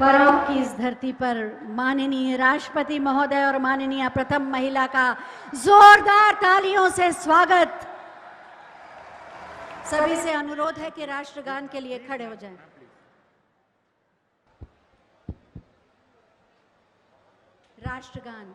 परम की इस धरती पर माननीय राष्ट्रपति महोदय और माननीय प्रथम महिला का जोरदार तालियों से स्वागत। सभी से अनुरोध है कि राष्ट्रगान के लिए खड़े हो जाएं। राष्ट्रगान।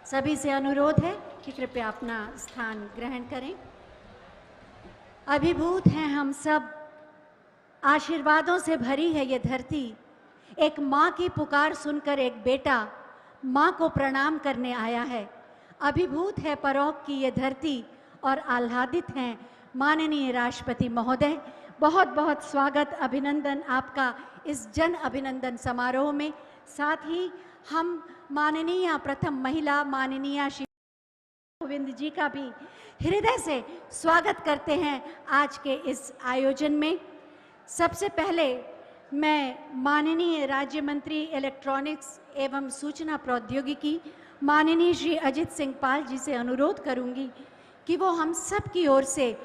सभी से अनुरोध है कि कृपया अपना स्थान ग्रहण करें। अभिभूत हैं हम सब, आशीर्वादों से भरी है ये धरती। एक माँ की पुकार सुनकर एक बेटा माँ को प्रणाम करने आया है। अभिभूत है परोक की ये धरती और आह्लादित हैं माननीय राष्ट्रपति महोदय। बहुत बहुत स्वागत, अभिनंदन आपका इस जन अभिनंदन समारोह में। साथ ही हम माननीय प्रथम महिला माननीय श्री गोविंद जी का भी हृदय से स्वागत करते हैं आज के इस आयोजन में। सबसे पहले मैं माननीय राज्य मंत्री इलेक्ट्रॉनिक्स एवं सूचना प्रौद्योगिकी माननीय श्री अजित सिंह पाल जी से अनुरोध करूंगी कि वो हम सब की ओर से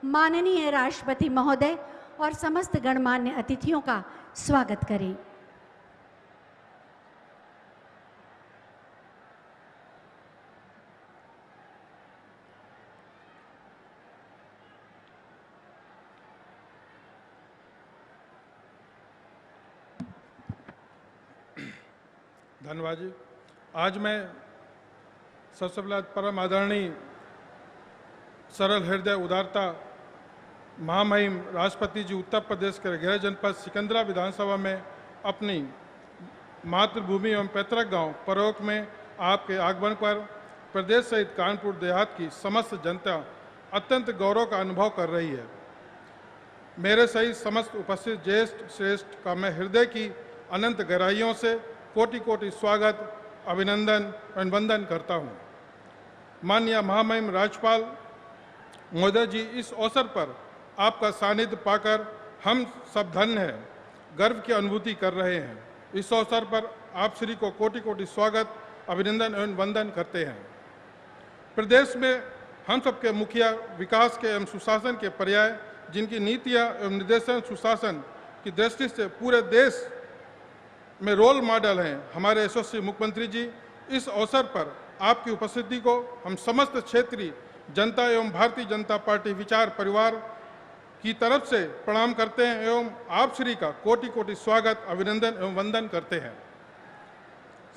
माननीय राष्ट्रपति महोदय और समस्त गणमान्य अतिथियों का स्वागत करें। धन्यवाद जी। आज मैं सबसे पहले परम आदरणीय सरल हृदय उदारता महामहिम राष्ट्रपति जी उत्तर प्रदेश के गृह जनपद सिकंदरा विधानसभा में अपनी मातृभूमि एवं पैतृक गांव परोक में आपके आगमन पर प्रदेश सहित कानपुर देहात की समस्त जनता अत्यंत गौरव का अनुभव कर रही है। मेरे सहित समस्त उपस्थित ज्येष्ठ श्रेष्ठ का मैं हृदय की अनंत गहराइयों से कोटि कोटि स्वागत, अभिनंदन और वंदन करता हूँ। माननीय महामहिम राज्यपाल महोदय जी, इस अवसर पर आपका सानिध्य पाकर हम सब धन्य हैं, गर्व की अनुभूति कर रहे हैं। इस अवसर पर आप श्री को कोटि कोटि स्वागत, अभिनंदन एवं वंदन करते हैं। प्रदेश में हम सबके मुखिया विकास के एवं सुशासन के पर्याय, जिनकी नीतियाँ एवं निर्देशन सुशासन की दृष्टि से पूरे देश में रोल मॉडल हैं, हमारे यशस्वी मुख्यमंत्री जी। इस अवसर पर आपकी उपस्थिति को हम समस्त क्षेत्रीय जनता एवं भारतीय जनता पार्टी विचार परिवार की तरफ से प्रणाम करते हैं एवं आप श्री का कोटि कोटि स्वागत, अभिनंदन एवं वंदन करते हैं।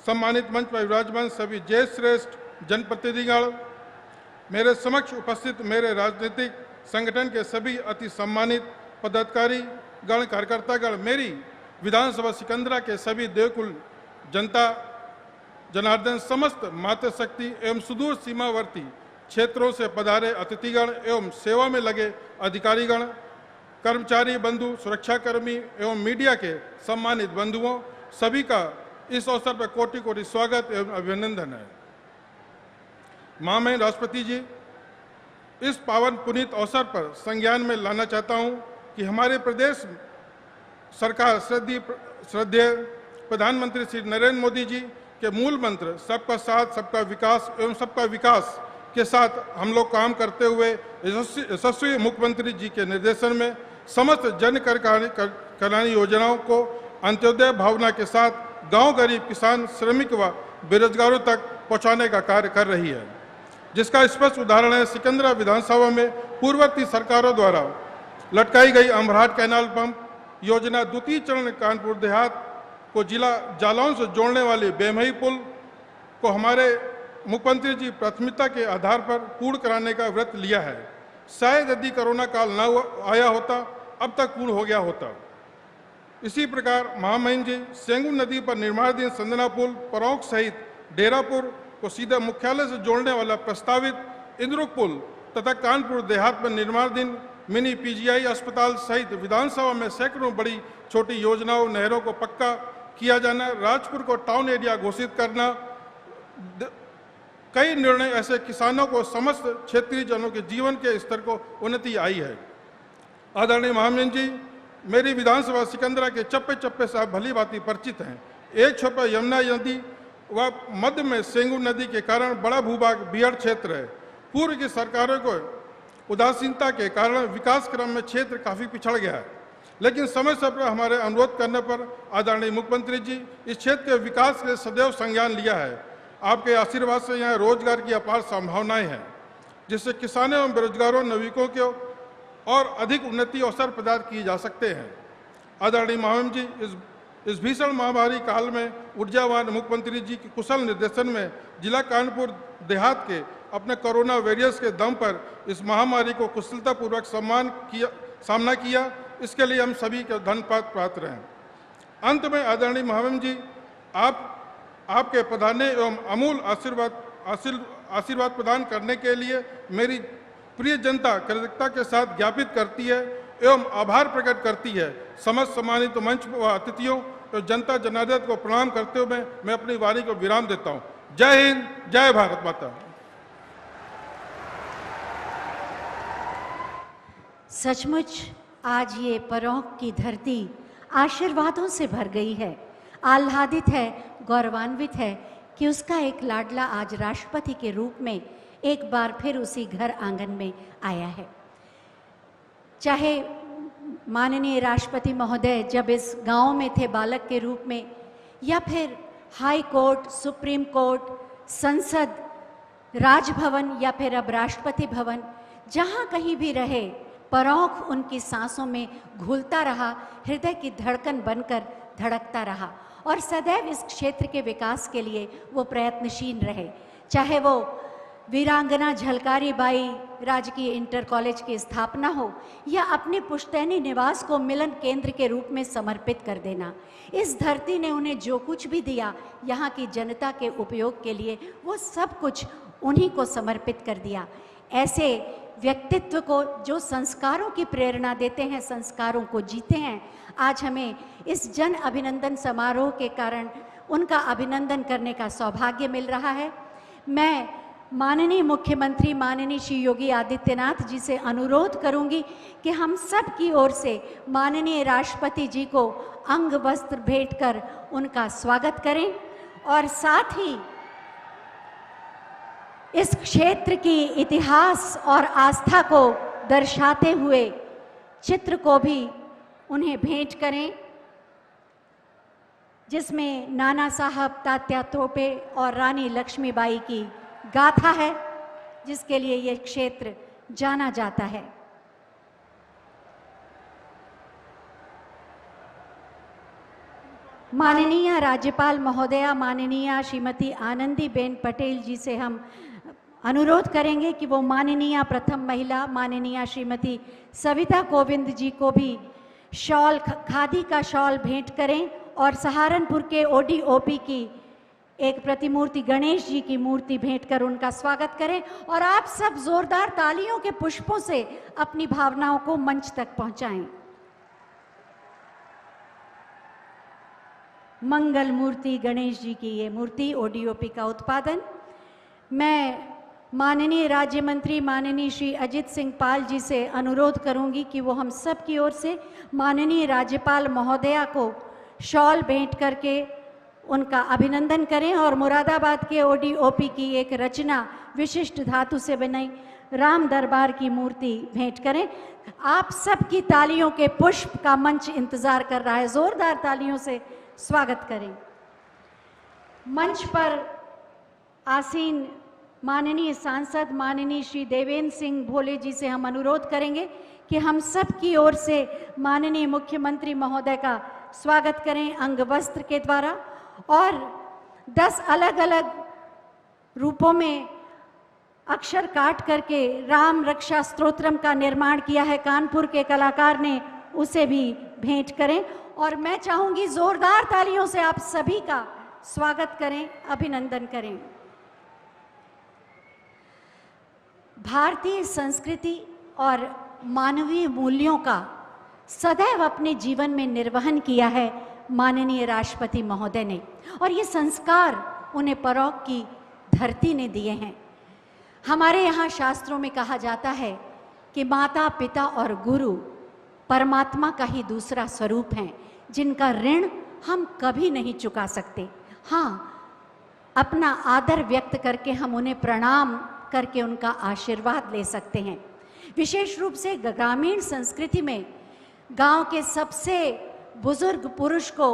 सम्मानित मंच पर विराजमान सभी ज्येष्ठ श्रेष्ठ जनप्रतिनिधिगण, मेरे समक्ष उपस्थित मेरे राजनीतिक संगठन के सभी अति सम्मानित पदाधिकारी गण, कार्यकर्तागण, मेरी विधानसभा सिकंदरा के सभी देवकुल जनता जनार्दन, समस्त मातृशक्ति एवं सुदूर सीमावर्ती क्षेत्रों से पधारे अतिथिगण एवं सेवा में लगे अधिकारीगण, कर्मचारी बंधु, सुरक्षाकर्मी एवं मीडिया के सम्मानित बंधुओं, सभी का इस अवसर पर कोटि कोटि स्वागत एवं अभिनंदन है। महामहिम राष्ट्रपति जी, इस पावन पुनीत अवसर पर संज्ञान में लाना चाहता हूं कि हमारे प्रदेश सरकार श्रद्धेय प्रधानमंत्री श्री नरेंद्र मोदी जी के मूल मंत्र सबका साथ, सबका विकास एवं सबका विकास के साथ हम लोग काम करते हुए यशस्वी मुख्यमंत्री जी के निर्देशन में समस्त जन कल्याण योजनाओं को अंत्योदय भावना के साथ गांव, गरीब, किसान, श्रमिक व बेरोजगारों तक पहुंचाने का कार्य कर रही है। जिसका स्पष्ट उदाहरण है सिकंदरा विधानसभा में पूर्ववर्ती सरकारों द्वारा लटकाई गई अमरहाट कैनाल पंप योजना, द्वितीय चरण कानपुर देहात को जिला जालौन से जोड़ने वाली बेमही पुल को हमारे मुख्यमंत्री जी प्राथमिकता के आधार पर पूर्ण कराने का व्रत लिया है। शायद यदि कोरोना काल न आया होता अब तक पूर्ण हो गया होता। इसी प्रकार महामहिम जी सेंगू नदी पर निर्माणाधीन संदना पुल, परौंक सहित डेरापुर को सीधा मुख्यालय से जोड़ने वाला प्रस्तावित इंद्रुक पुल तथा कानपुर देहात में निर्माणाधीन मिनी पीजीआई अस्पताल सहित विधानसभा में सैकड़ों बड़ी छोटी योजनाओं, नहरों को पक्का किया जाना, राजपुर को टाउन एरिया घोषित करना, कई निर्णय ऐसे किसानों को समस्त क्षेत्रीय जनों के जीवन के स्तर को उन्नति आई है। आदरणीय महामहिम जी, मेरी विधानसभा सिकंदरा के चप्पे चप्पे से आप भली भांति परिचित हैं। एक छोर पर यमुना नदी व मध्य में सेंगू नदी के कारण बड़ा भूभाग बीहड़ क्षेत्र है। पूर्व की सरकारों को उदासीनता के कारण विकास क्रम में क्षेत्र काफी पिछड़ गया है, लेकिन समय समय पर हमारे अनुरोध करने पर आदरणीय मुख्यमंत्री जी इस क्षेत्र के विकास के सदैव संज्ञान लिया है। आपके आशीर्वाद से यहाँ रोजगार की अपार संभावनाएं हैं, जिससे किसानों एवं बेरोजगारों नाविकों को और अधिक उन्नति अवसर प्रदान किए जा सकते हैं। आदरणीय महामहिम जी, इस भीषण महामारी काल में ऊर्जावान मुख्यमंत्री जी के कुशल निर्देशन में जिला कानपुर देहात के अपने कोरोना वॉरियर्स के दम पर इस महामारी को कुशलतापूर्वक सामना किया। इसके लिए हम सभी के धन्यवाद पात्र हैं। अंत में आदरणीय महामहिम जी, आपके प्रधान्य एवं अमूल आशीर्वाद प्रदान करने के लिए मेरी प्रिय जनता कृतज्ञता के साथ ज्ञापित करती है एवं आभार प्रकट करती है। समस्त सम्मानित मंच व अतिथियों और जनता जनार्दन को प्रणाम करते हुए मैं अपनी वाणी को विराम देता हूँ। जय हिंद, जय भारत माता। सचमुच आज ये परौंक की धरती आशीर्वादों से भर गई है, आह्लादित है, गौरवान्वित है कि उसका एक लाडला आज राष्ट्रपति के रूप में एक बार फिर उसी घर आंगन में आया है। चाहे माननीय राष्ट्रपति महोदय जब इस गांव में थे बालक के रूप में, या फिर हाई कोर्ट, सुप्रीम कोर्ट, संसद, राजभवन या फिर अब राष्ट्रपति भवन, जहां कहीं भी रहे परौंक उनकी सांसों में घुलता रहा, हृदय की धड़कन बनकर धड़कता रहा और सदैव इस क्षेत्र के विकास के लिए वो प्रयत्नशील रहे। चाहे वो वीरांगना झलकारी बाई राजकीय इंटर कॉलेज की स्थापना हो या अपने पुश्तैनी निवास को मिलन केंद्र के रूप में समर्पित कर देना, इस धरती ने उन्हें जो कुछ भी दिया यहाँ की जनता के उपयोग के लिए वो सब कुछ उन्हीं को समर्पित कर दिया। ऐसे व्यक्तित्व को जो संस्कारों की प्रेरणा देते हैं, संस्कारों को जीते हैं, आज हमें इस जन अभिनंदन समारोह के कारण उनका अभिनंदन करने का सौभाग्य मिल रहा है। मैं माननीय मुख्यमंत्री माननीय श्री योगी आदित्यनाथ जी से अनुरोध करूंगी कि हम सब की ओर से माननीय राष्ट्रपति जी को अंग वस्त्र भेंट कर उनका स्वागत करें और साथ ही इस क्षेत्र की इतिहास और आस्था को दर्शाते हुए चित्र को भी उन्हें भेंट करें, जिसमें नाना साहब, तात्या तोपे और रानी लक्ष्मीबाई की गाथा है, जिसके लिए यह क्षेत्र जाना जाता है। माननीय राज्यपाल महोदया माननीय श्रीमती आनंदीबेन पटेल जी से हम अनुरोध करेंगे कि वो माननीय प्रथम महिला माननीय श्रीमती सविता कोविंद जी को भी शॉल, खादी का शॉल भेंट करें और सहारनपुर के ओडीओपी की एक प्रतिमूर्ति गणेश जी की मूर्ति भेंट कर उनका स्वागत करें और आप सब जोरदार तालियों के पुष्पों से अपनी भावनाओं को मंच तक पहुंचाएं। मंगल मूर्ति गणेश जी की ये मूर्ति ओडीओपी का उत्पादन। मैं माननीय राज्य मंत्री माननीय श्री अजित सिंह पाल जी से अनुरोध करूंगी कि वो हम सब की ओर से माननीय राज्यपाल महोदया को शॉल भेंट करके उनका अभिनंदन करें और मुरादाबाद के ओडीओपी की एक रचना विशिष्ट धातु से बनी राम दरबार की मूर्ति भेंट करें। आप सब की तालियों के पुष्प का मंच इंतजार कर रहा है, जोरदार तालियों से स्वागत करें। मंच पर आसीन माननीय सांसद माननीय श्री देवेंद्र सिंह भोले जी से हम अनुरोध करेंगे कि हम सब की ओर से माननीय मुख्यमंत्री महोदय का स्वागत करें अंग वस्त्र के द्वारा। और 10 अलग अलग रूपों में अक्षर काट करके राम रक्षा स्तोत्रम का निर्माण किया है कानपुर के कलाकार ने, उसे भी भेंट करें। और मैं चाहूंगी जोरदार तालियों से आप सभी का स्वागत करें, अभिनंदन करें। भारतीय संस्कृति और मानवीय मूल्यों का सदैव अपने जीवन में निर्वहन किया है माननीय राष्ट्रपति महोदय ने, और ये संस्कार उन्हें परौख की धरती ने दिए हैं। हमारे यहाँ शास्त्रों में कहा जाता है कि माता पिता और गुरु परमात्मा का ही दूसरा स्वरूप हैं, जिनका ऋण हम कभी नहीं चुका सकते। हाँ, अपना आदर व्यक्त करके हम उन्हें प्रणाम करके उनका आशीर्वाद ले सकते हैं। विशेष रूप से ग्रामीण संस्कृति में गांव के सबसे बुजुर्ग पुरुष को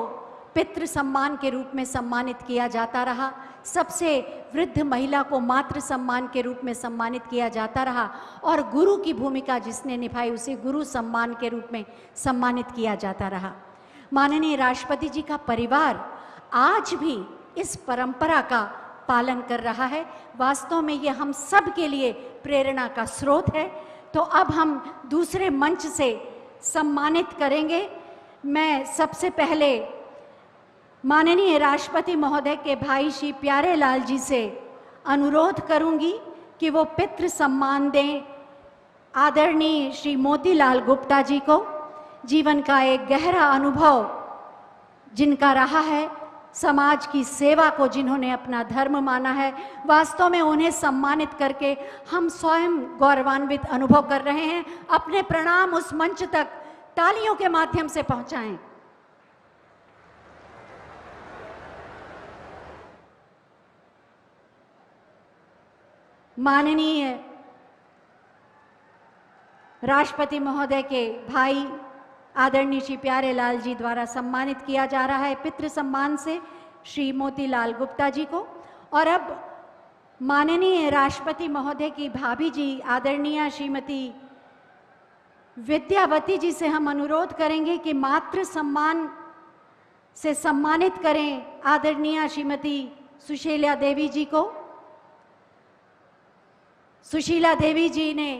पितृ सम्मान के रूप में सम्मानित किया जाता रहा, सबसे वृद्ध महिला को मातृ सम्मान के रूप में सम्मानित किया जाता रहा, और गुरु की भूमिका जिसने निभाई उसे गुरु सम्मान के रूप में सम्मानित किया जाता रहा। माननीय राष्ट्रपति जी का परिवार आज भी इस परंपरा का पालन कर रहा है। वास्तव में ये हम सब के लिए प्रेरणा का स्रोत है। तो अब हम दूसरे मंच से सम्मानित करेंगे। मैं सबसे पहले माननीय राष्ट्रपति महोदय के भाई श्री प्यारे लाल जी से अनुरोध करूंगी कि वो पितृ सम्मान दें आदरणीय श्री मोतीलाल गुप्ता जी को। जीवन का एक गहरा अनुभव जिनका रहा है, समाज की सेवा को जिन्होंने अपना धर्म माना है, वास्तव में उन्हें सम्मानित करके हम स्वयं गौरवान्वित अनुभव कर रहे हैं। अपने प्रणाम उस मंच तक तालियों के माध्यम से पहुंचाएं। माननीय राष्ट्रपति महोदय के भाई आदरणीय श्री प्यारे लाल जी द्वारा सम्मानित किया जा रहा है पितृ सम्मान से श्री मोतीलाल गुप्ता जी को। और अब माननीय राष्ट्रपति महोदय की भाभी जी आदरणीय श्रीमती विद्यावती जी से हम अनुरोध करेंगे कि मातृ सम्मान से सम्मानित करें आदरणीय श्रीमती सुशीला देवी जी को। सुशीला देवी जी ने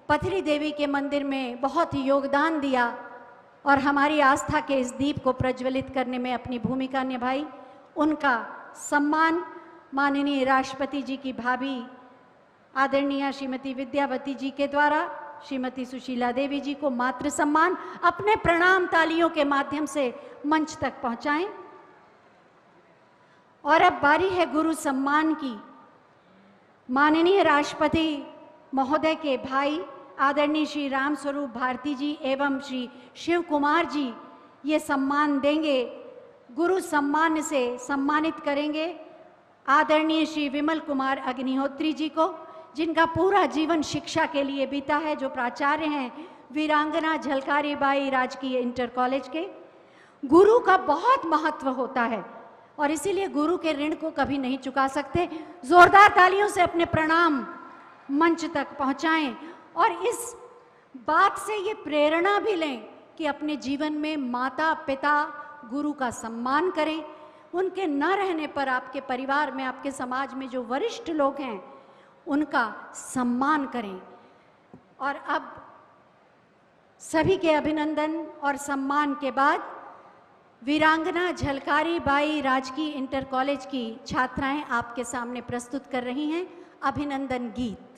पथरी देवी के मंदिर में बहुत ही योगदान दिया और हमारी आस्था के इस दीप को प्रज्वलित करने में अपनी भूमिका निभाई। उनका सम्मान माननीय राष्ट्रपति जी की भाभी आदरणीय श्रीमती विद्यावती जी के द्वारा श्रीमती सुशीला देवी जी को मातृ सम्मान अपने प्रणाम तालियों के माध्यम से मंच तक पहुंचाएं। और अब बारी है गुरु सम्मान की। माननीय राष्ट्रपति महोदय के भाई आदरणीय श्री राम स्वरूप भारती जी एवं श्री शिव कुमार जी ये सम्मान देंगे। गुरु सम्मान से सम्मानित करेंगे आदरणीय श्री विमल कुमार अग्निहोत्री जी को, जिनका पूरा जीवन शिक्षा के लिए बीता है, जो प्राचार्य हैं वीरांगना झलकारी बाई राजकीय इंटर कॉलेज के। गुरु का बहुत महत्व होता है और इसीलिए गुरु के ऋण को कभी नहीं चुका सकते। जोरदार तालियों से अपने प्रणाम मंच तक पहुंचाएं और इस बात से ये प्रेरणा भी लें कि अपने जीवन में माता पिता गुरु का सम्मान करें। उनके न रहने पर आपके परिवार में, आपके समाज में जो वरिष्ठ लोग हैं उनका सम्मान करें। और अब सभी के अभिनंदन और सम्मान के बाद वीरांगना झलकारी बाई राजकीय इंटर कॉलेज की छात्राएं आपके सामने प्रस्तुत कर रही हैं अभिनंदन गीत।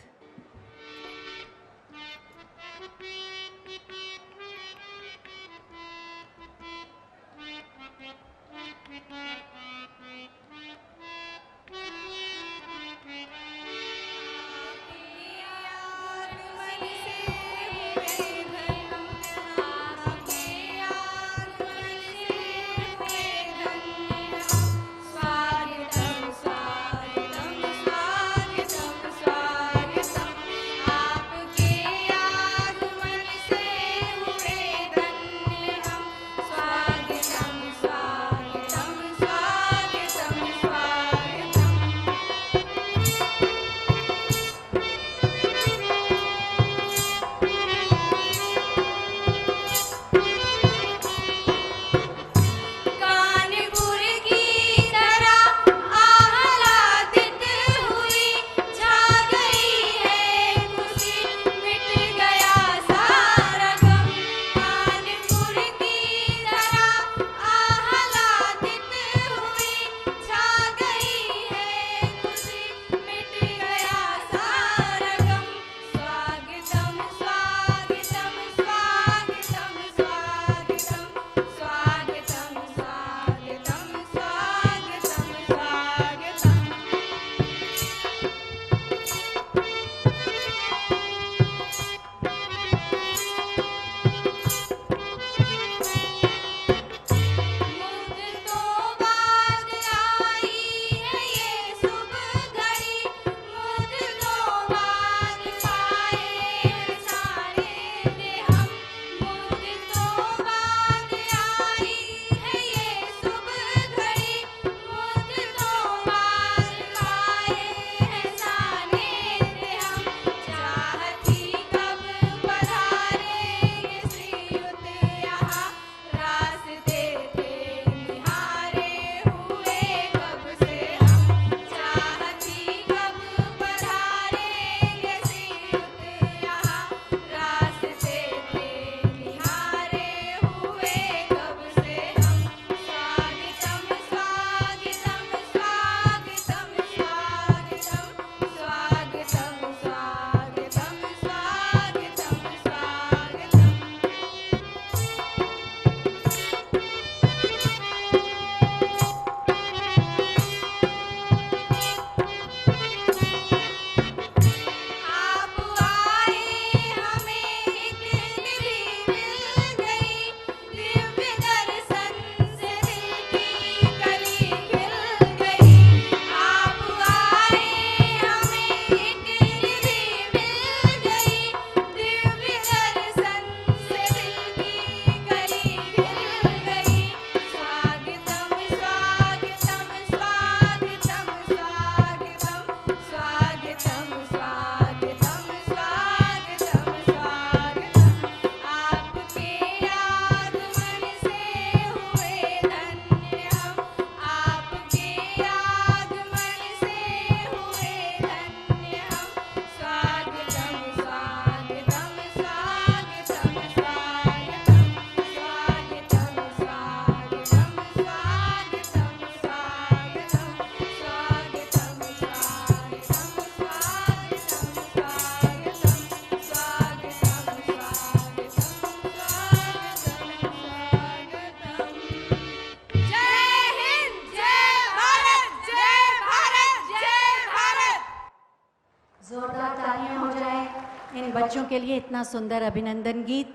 इन बच्चों के लिए इतना सुंदर अभिनंदन गीत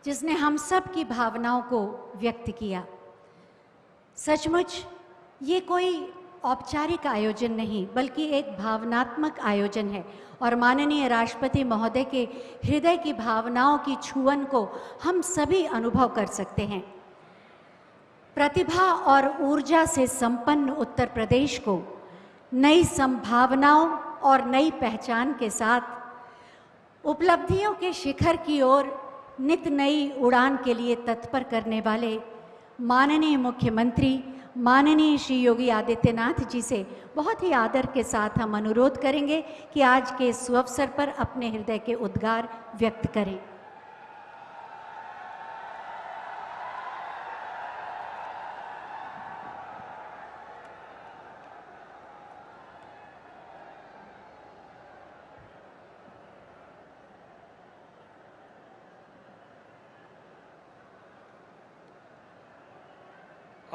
जिसने हम सब की भावनाओं को व्यक्त किया। सचमुच ये कोई औपचारिक आयोजन नहीं बल्कि एक भावनात्मक आयोजन है और माननीय राष्ट्रपति महोदय के हृदय की भावनाओं की छुअन को हम सभी अनुभव कर सकते हैं। प्रतिभा और ऊर्जा से संपन्न उत्तर प्रदेश को नई संभावनाओं और नई पहचान के साथ उपलब्धियों के शिखर की ओर नित नई उड़ान के लिए तत्पर करने वाले माननीय मुख्यमंत्री माननीय श्री योगी आदित्यनाथ जी से बहुत ही आदर के साथ हम अनुरोध करेंगे कि आज के इस अवसर पर अपने हृदय के उद्गार व्यक्त करें।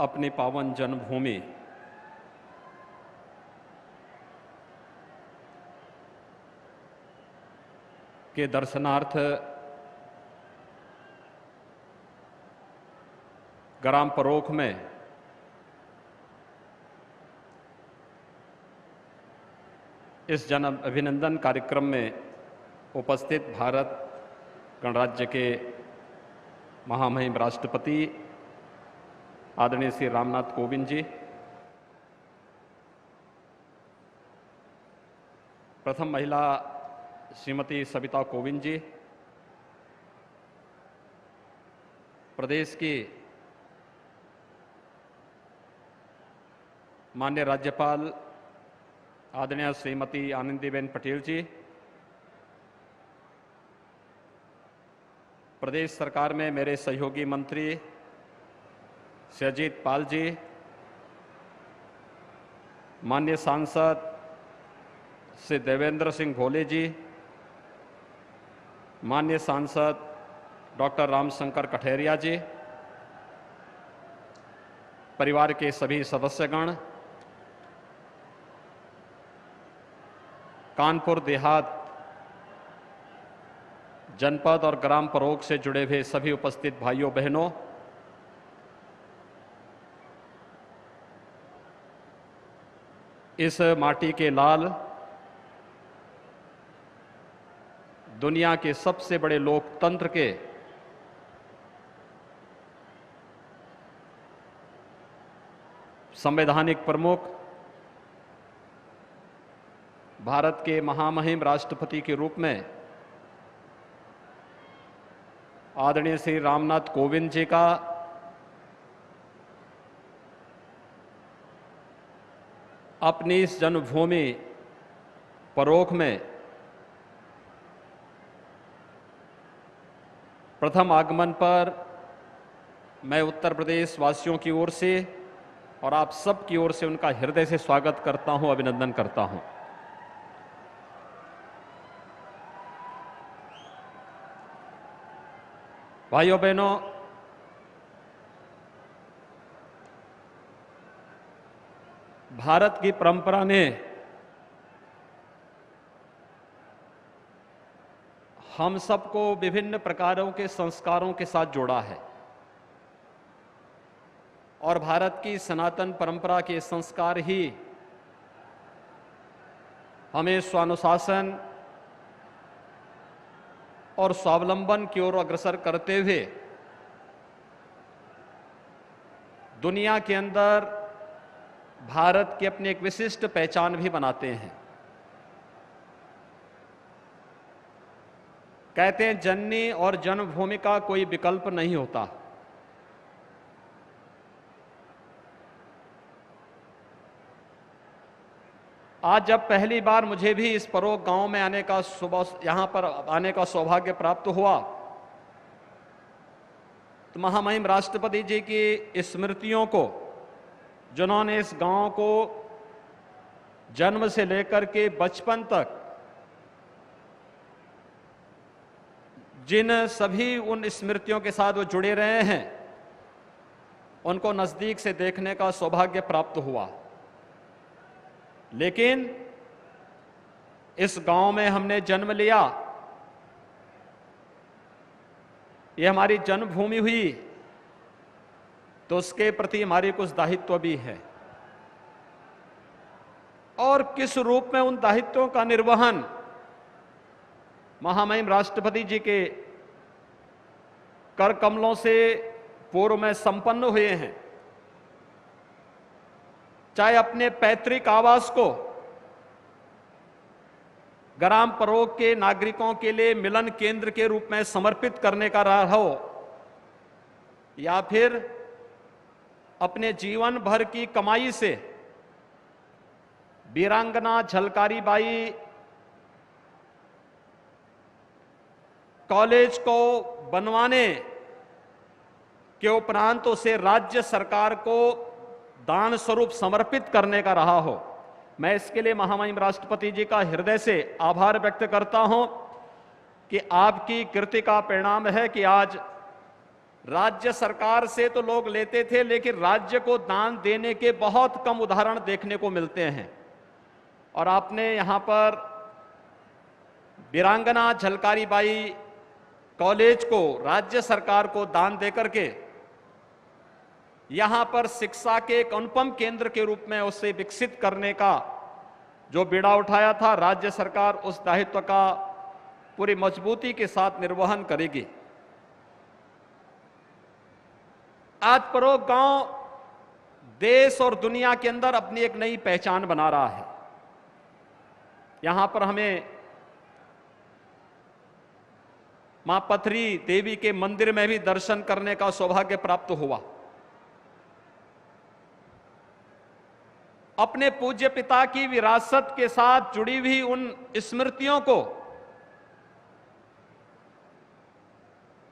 अपनी पावन जन्मभूमि के दर्शनार्थ ग्राम परोख में इस जन्म अभिनंदन कार्यक्रम में उपस्थित भारत गणराज्य के महामहिम राष्ट्रपति आदरणीय श्री रामनाथ कोविंद जी, प्रथम महिला श्रीमती सविता कोविंद जी, प्रदेश की माननीय राज्यपाल आदरणीय श्रीमती आनंदीबेन पटेल जी, प्रदेश सरकार में मेरे सहयोगी मंत्री श्री अजीत पाल जी, माननीय सांसद श्री देवेंद्र सिंह भोले जी, माननीय सांसद डॉक्टर रामशंकर कठेरिया जी, परिवार के सभी सदस्यगण, कानपुर देहात जनपद और ग्राम परोख से जुड़े हुए सभी उपस्थित भाइयों बहनों, इस माटी के लाल दुनिया के सबसे बड़े लोकतंत्र के संवैधानिक प्रमुख, भारत के महामहिम राष्ट्रपति के रूप में आदरणीय श्री रामनाथ कोविंद जी का अपनी इस जन्मभूमि परोख में प्रथम आगमन पर मैं उत्तर प्रदेश वासियों की ओर से और आप सब की ओर से उनका हृदय से स्वागत करता हूं, अभिनंदन करता हूं। भाइयों बहनों, भारत की परंपरा ने हम सबको विभिन्न प्रकारों के संस्कारों के साथ जोड़ा है और भारत की सनातन परंपरा के संस्कार ही हमें स्वानुशासन और स्वावलंबन की ओर अग्रसर करते हुए दुनिया के अंदर भारत की अपनी एक विशिष्ट पहचान भी बनाते हैं। कहते हैं जननी और जन्मभूमि का कोई विकल्प नहीं होता। आज जब पहली बार मुझे भी इस परोख गांव में आने का यहां पर आने का सौभाग्य प्राप्त हुआ तो महामहिम राष्ट्रपति जी की स्मृतियों को, जिन्होंने इस गांव को जन्म से लेकर के बचपन तक जिन सभी उन स्मृतियों के साथ वो जुड़े रहे हैं, उनको नजदीक से देखने का सौभाग्य प्राप्त हुआ। लेकिन इस गांव में हमने जन्म लिया ये हमारी जन्मभूमि हुई, तो उसके प्रति हमारे कुछ दायित्व भी है, और किस रूप में उन दायित्वों का निर्वहन महामहिम राष्ट्रपति जी के कर कमलों से पूर्व में संपन्न हुए हैं। चाहे अपने पैतृक आवास को ग्राम परोग के नागरिकों के लिए मिलन केंद्र के रूप में समर्पित करने का रहा हो, या फिर अपने जीवन भर की कमाई से वीरांगना झलकारी बाई कॉलेज को बनवाने के उपरांत उसे राज्य सरकार को दान स्वरूप समर्पित करने का रहा हो, मैं इसके लिए महामहिम राष्ट्रपति जी का हृदय से आभार व्यक्त करता हूं कि आपकी कृति का परिणाम है कि आज राज्य सरकार से तो लोग लेते थे, लेकिन राज्य को दान देने के बहुत कम उदाहरण देखने को मिलते हैं। और आपने यहां पर वीरांगना झलकारी बाई कॉलेज को राज्य सरकार को दान देकर के यहां पर शिक्षा के एक अनुपम केंद्र के रूप में उसे विकसित करने का जो बीड़ा उठाया था, राज्य सरकार उस दायित्व का पूरी मजबूती के साथ निर्वहन करेगी। आज परोग गांव देश और दुनिया के अंदर अपनी एक नई पहचान बना रहा है। यहां पर हमें मां पथरी देवी के मंदिर में भी दर्शन करने का सौभाग्य प्राप्त हुआ। अपने पूज्य पिता की विरासत के साथ जुड़ी हुई उन स्मृतियों को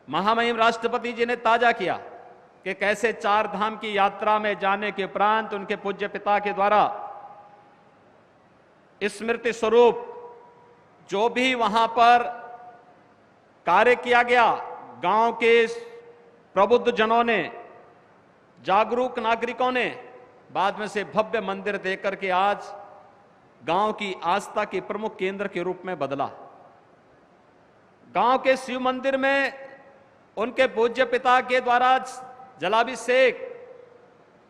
महामहिम राष्ट्रपति जी ने ताजा किया कि कैसे चार धाम की यात्रा में जाने के उपरांत उनके पूज्य पिता के द्वारा स्मृति स्वरूप जो भी वहां पर कार्य किया गया, गांव के प्रबुद्ध जनों ने, जागरूक नागरिकों ने बाद में से भव्य मंदिर देकर के आज गांव की आस्था के प्रमुख केंद्र के रूप में बदला। गांव के शिव मंदिर में उनके पूज्य पिता के द्वारा जलाभिषेक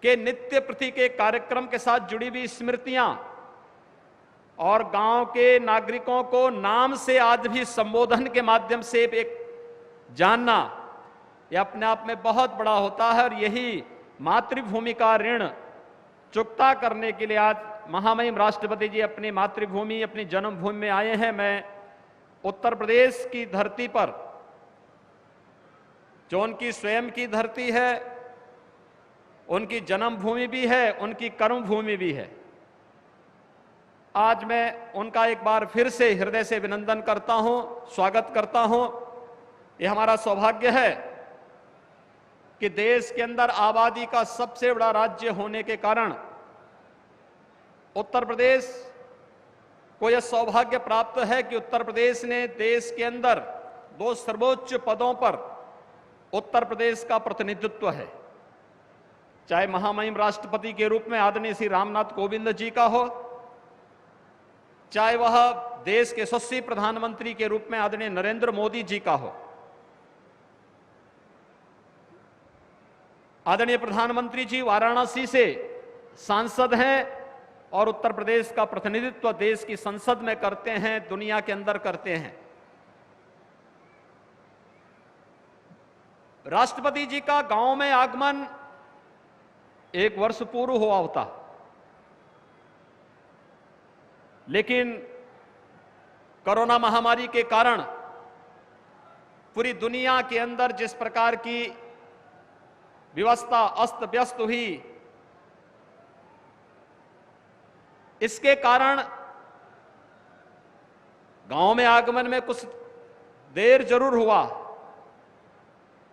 के नित्य प्रति के कार्यक्रम के साथ जुड़ी हुई स्मृतियां और गांव के नागरिकों को नाम से आज भी संबोधन के माध्यम से एक जानना, यह अपने आप में बहुत बड़ा होता है। और यही मातृभूमि का ऋण चुकता करने के लिए आज महामहिम राष्ट्रपति जी अपनी मातृभूमि, अपनी जन्मभूमि में आए हैं। मैं उत्तर प्रदेश की धरती पर, जो उनकी स्वयं की धरती है, उनकी जन्मभूमि भी है, उनकी कर्मभूमि भी है, आज मैं उनका एक बार फिर से हृदय से अभिनंदन करता हूं, स्वागत करता हूं। यह हमारा सौभाग्य है कि देश के अंदर आबादी का सबसे बड़ा राज्य होने के कारण उत्तर प्रदेश को यह सौभाग्य प्राप्त है कि उत्तर प्रदेश ने देश के अंदर दो सर्वोच्च पदों पर उत्तर प्रदेश का प्रतिनिधित्व है। चाहे महामहिम राष्ट्रपति के रूप में आदरणीय श्री रामनाथ कोविंद जी का हो, चाहे वह देश के यशस्वी प्रधानमंत्री के रूप में आदरणीय नरेंद्र मोदी जी का हो। आदरणीय प्रधानमंत्री जी वाराणसी से सांसद हैं और उत्तर प्रदेश का प्रतिनिधित्व देश की संसद में करते हैं, दुनिया के अंदर करते हैं। राष्ट्रपति जी का गांव में आगमन एक वर्ष पूर्व हुआ होता, लेकिन कोरोना महामारी के कारण पूरी दुनिया के अंदर जिस प्रकार की व्यवस्था अस्त व्यस्त हुई, इसके कारण गांव में आगमन में कुछ देर जरूर हुआ,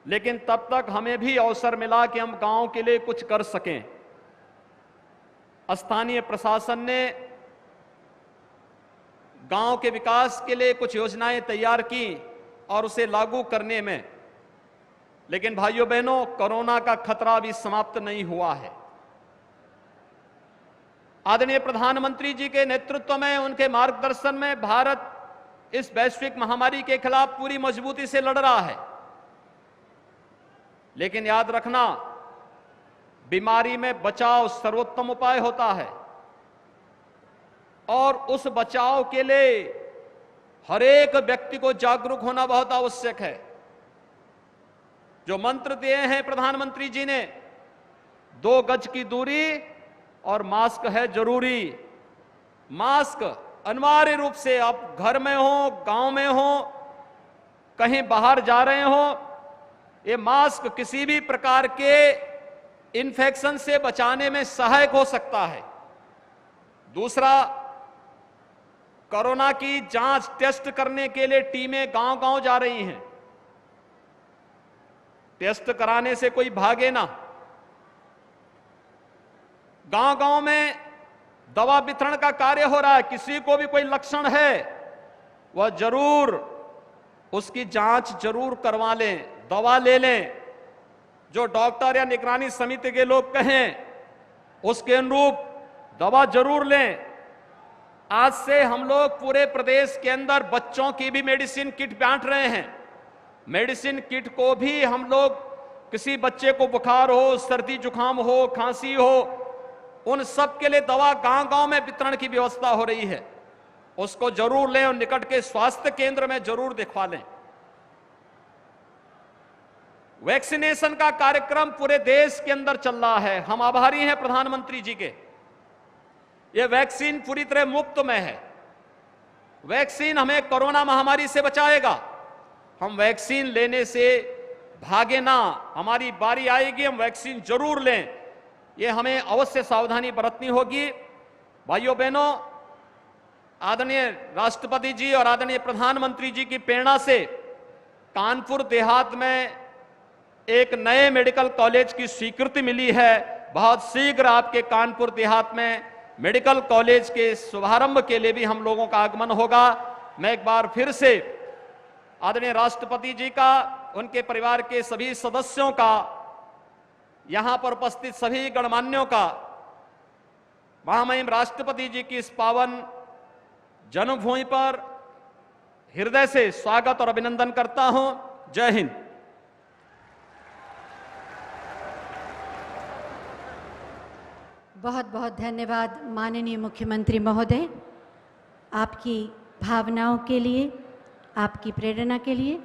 लेकिन तब तक हमें भी अवसर मिला कि हम गांव के लिए कुछ कर सकें। स्थानीय प्रशासन ने गांव के विकास के लिए कुछ योजनाएं तैयार की और उसे लागू करने में, लेकिन भाइयों बहनों, कोरोना का खतरा अभी समाप्त नहीं हुआ है। आदरणीय प्रधानमंत्री जी के नेतृत्व में, उनके मार्गदर्शन में भारत इस वैश्विक महामारी के खिलाफ पूरी मजबूती से लड़ रहा है। लेकिन याद रखना, बीमारी में बचाव सर्वोत्तम उपाय होता है और उस बचाव के लिए हर एक व्यक्ति को जागरूक होना बहुत आवश्यक है। जो मंत्र दिए हैं प्रधानमंत्री जी ने, 2 गज की दूरी और मास्क है जरूरी। मास्क अनिवार्य रूप से आप घर में हो, गांव में हो, कहीं बाहर जा रहे हो, ये मास्क किसी भी प्रकार के इन्फेक्शन से बचाने में सहायक हो सकता है। दूसरा, कोरोना की जांच टेस्ट करने के लिए टीमें गांव-गांव जा रही हैं। टेस्ट कराने से कोई भागे ना। गांव-गांव में दवा वितरण का कार्य हो रहा है। किसी को भी कोई लक्षण है, वह जरूर उसकी जांच जरूर करवा लें, दवा ले लें। जो डॉक्टर या निगरानी समिति के लोग कहें उसके अनुरूप दवा जरूर लें। आज से हम लोग पूरे प्रदेश के अंदर बच्चों की भी मेडिसिन किट बांट रहे हैं। मेडिसिन किट को भी हम लोग, किसी बच्चे को बुखार हो, सर्दी जुकाम हो, खांसी हो, उन सब के लिए दवा गांव-गांव में वितरण की व्यवस्था हो रही है। उसको जरूर लें और निकट के स्वास्थ्य केंद्र में जरूर दिखवा लें। वैक्सीनेशन का कार्यक्रम पूरे देश के अंदर चल रहा है। हम आभारी हैं प्रधानमंत्री जी के। यह वैक्सीन पूरी तरह मुफ्त में है। वैक्सीन हमें कोरोना महामारी से बचाएगा। हम वैक्सीन लेने से भागे ना, हमारी बारी आएगी, हम वैक्सीन जरूर लें। ये हमें अवश्य सावधानी बरतनी होगी। भाइयों बहनों, आदरणीय राष्ट्रपति जी और आदरणीय प्रधानमंत्री जी की प्रेरणा से कानपुर देहात में एक नए मेडिकल कॉलेज की स्वीकृति मिली है। बहुत शीघ्र आपके कानपुर देहात में मेडिकल कॉलेज के शुभारंभ के लिए भी हम लोगों का आगमन होगा। मैं एक बार फिर से आदरणीय राष्ट्रपति जी का, उनके परिवार के सभी सदस्यों का, यहां पर उपस्थित सभी गणमान्यों का महामहिम राष्ट्रपति जी की इस पावन जन्मभूमि पर हृदय से स्वागत और अभिनंदन करता हूं। जय हिंद। बहुत बहुत धन्यवाद माननीय मुख्यमंत्री महोदय, आपकी भावनाओं के लिए, आपकी प्रेरणा के लिए।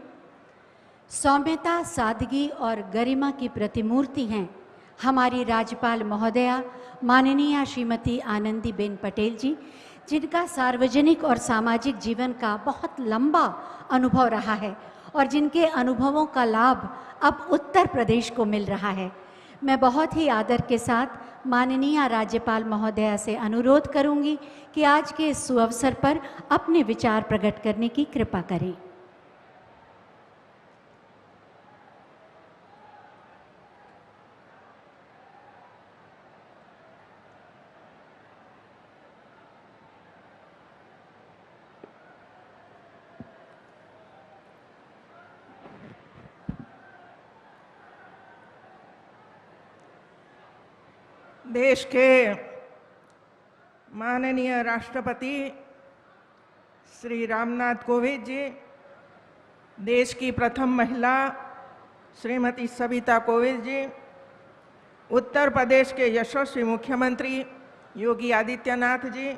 सौम्यता, सादगी और गरिमा की प्रतिमूर्ति हैं हमारी राज्यपाल महोदया माननीय श्रीमती आनंदीबेन पटेल जी, जिनका सार्वजनिक और सामाजिक जीवन का बहुत लंबा अनुभव रहा है और जिनके अनुभवों का लाभ अब उत्तर प्रदेश को मिल रहा है। मैं बहुत ही आदर के साथ माननीय राज्यपाल महोदया से अनुरोध करूंगी कि आज के इस सुअवसर पर अपने विचार प्रकट करने की कृपा करें। देश के माननीय राष्ट्रपति श्री रामनाथ कोविंद जी, देश की प्रथम महिला श्रीमती सविता कोविंद जी, उत्तर प्रदेश के यशस्वी मुख्यमंत्री योगी आदित्यनाथ जी,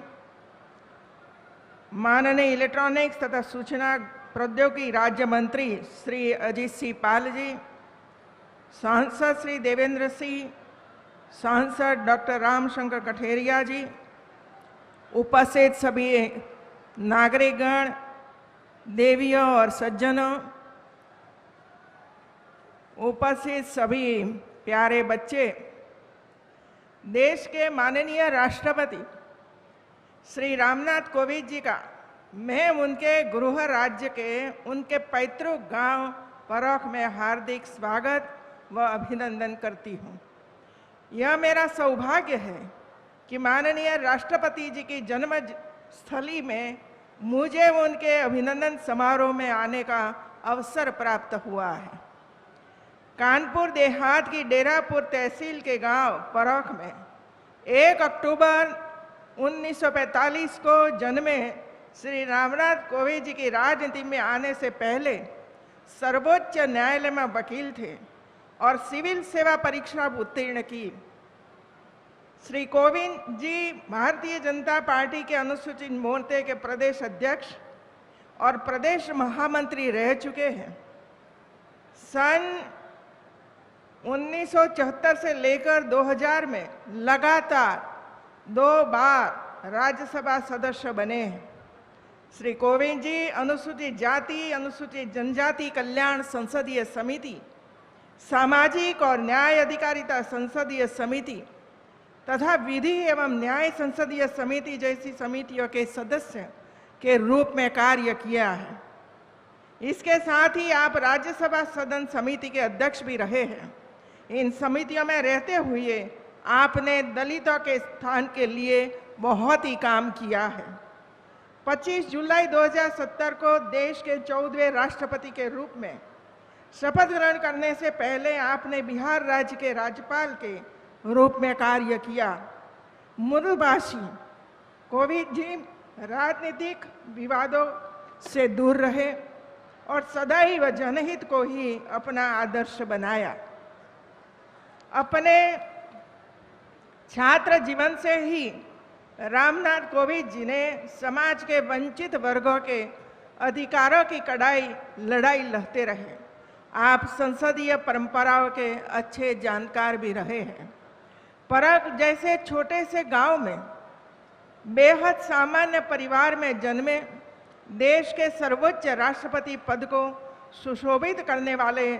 माननीय इलेक्ट्रॉनिक्स तथा सूचना प्रौद्योगिकी राज्य मंत्री श्री अजीत सिंह पाल जी, सांसद श्री देवेंद्र सिंह, सांसद डॉक्टर रामशंकर कठेरिया जी, उपस्थित सभी नागरिकगण, देवियों और सज्जनों, उपस्थित सभी प्यारे बच्चे, देश के माननीय राष्ट्रपति श्री रामनाथ कोविंद जी का मैं उनके गृह राज्य के उनके पैतृक गांव परौख में हार्दिक स्वागत व अभिनंदन करती हूं। यह मेरा सौभाग्य है कि माननीय राष्ट्रपति जी की जन्म स्थली में मुझे उनके अभिनंदन समारोह में आने का अवसर प्राप्त हुआ है। कानपुर देहात की डेरापुर तहसील के गांव परौख में 1 अक्टूबर 1945 को जन्मे श्री रामनाथ कोविंद जी की राजनीति में आने से पहले सर्वोच्च न्यायालय में वकील थे और सिविल सेवा परीक्षा उत्तीर्ण की। श्री कोविंद जी भारतीय जनता पार्टी के अनुसूचित मोर्चे के प्रदेश अध्यक्ष और प्रदेश महामंत्री रह चुके हैं। सन 1974 से लेकर 2000 में लगातार 2 बार राज्यसभा सदस्य बने हैं। श्री कोविंद जी अनुसूचित जाति अनुसूचित जनजाति कल्याण संसदीय समिति, सामाजिक और न्याय अधिकारिता संसदीय समिति तथा विधि एवं न्याय संसदीय समिति जैसी समितियों के सदस्य के रूप में कार्य किया है। इसके साथ ही आप राज्यसभा सदन समिति के अध्यक्ष भी रहे हैं। इन समितियों में रहते हुए आपने दलितों के स्थान के लिए बहुत ही काम किया है। 25 जुलाई 2070 को देश के 14वें राष्ट्रपति के रूप में शपथ ग्रहण करने से पहले आपने बिहार राज्य के राज्यपाल के रूप में कार्य किया। मृदुभाषी कोविंद जी राजनीतिक विवादों से दूर रहे और सदैव जनहित को ही अपना आदर्श बनाया। अपने छात्र जीवन से ही रामनाथ कोविंद जी ने समाज के वंचित वर्गों के अधिकारों की लड़ाई लड़ते रहे। आप संसदीय परंपराओं के अच्छे जानकार भी रहे हैं। परग जैसे छोटे से गांव में बेहद सामान्य परिवार में जन्मे देश के सर्वोच्च राष्ट्रपति पद को सुशोभित करने वाले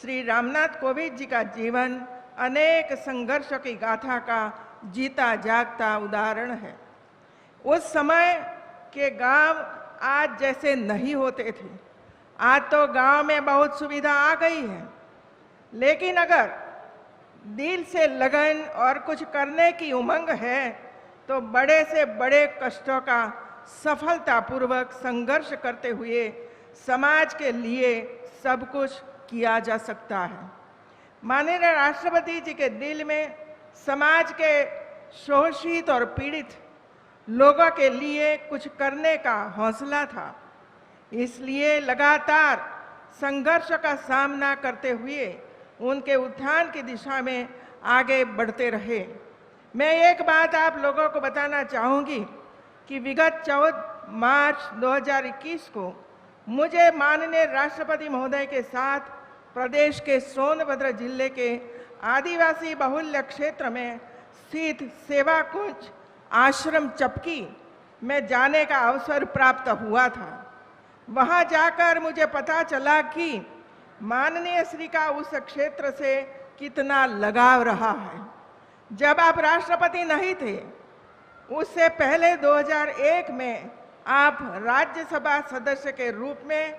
श्री रामनाथ कोविंद जी का जीवन अनेक संघर्षों की गाथा का जीता जागता उदाहरण है। उस समय के गांव आज जैसे नहीं होते थे। आज तो गांव में बहुत सुविधा आ गई है, लेकिन अगर दिल से लगन और कुछ करने की उमंग है तो बड़े से बड़े कष्टों का सफलतापूर्वक संघर्ष करते हुए समाज के लिए सब कुछ किया जा सकता है। माननीय राष्ट्रपति जी के दिल में समाज के शोषित और पीड़ित लोगों के लिए कुछ करने का हौसला था। इसलिए लगातार संघर्ष का सामना करते हुए उनके उत्थान की दिशा में आगे बढ़ते रहे। मैं एक बात आप लोगों को बताना चाहूँगी कि विगत 14 मार्च 2021 को मुझे माननीय राष्ट्रपति महोदय के साथ प्रदेश के सोनभद्र जिले के आदिवासी बहुल्य क्षेत्र में स्थित सेवा कुंज आश्रम चपकी में जाने का अवसर प्राप्त हुआ था। वहां जाकर मुझे पता चला कि माननीय श्री का उस क्षेत्र से कितना लगाव रहा है। जब आप राष्ट्रपति नहीं थे, उससे पहले 2001 में आप राज्यसभा सदस्य के रूप में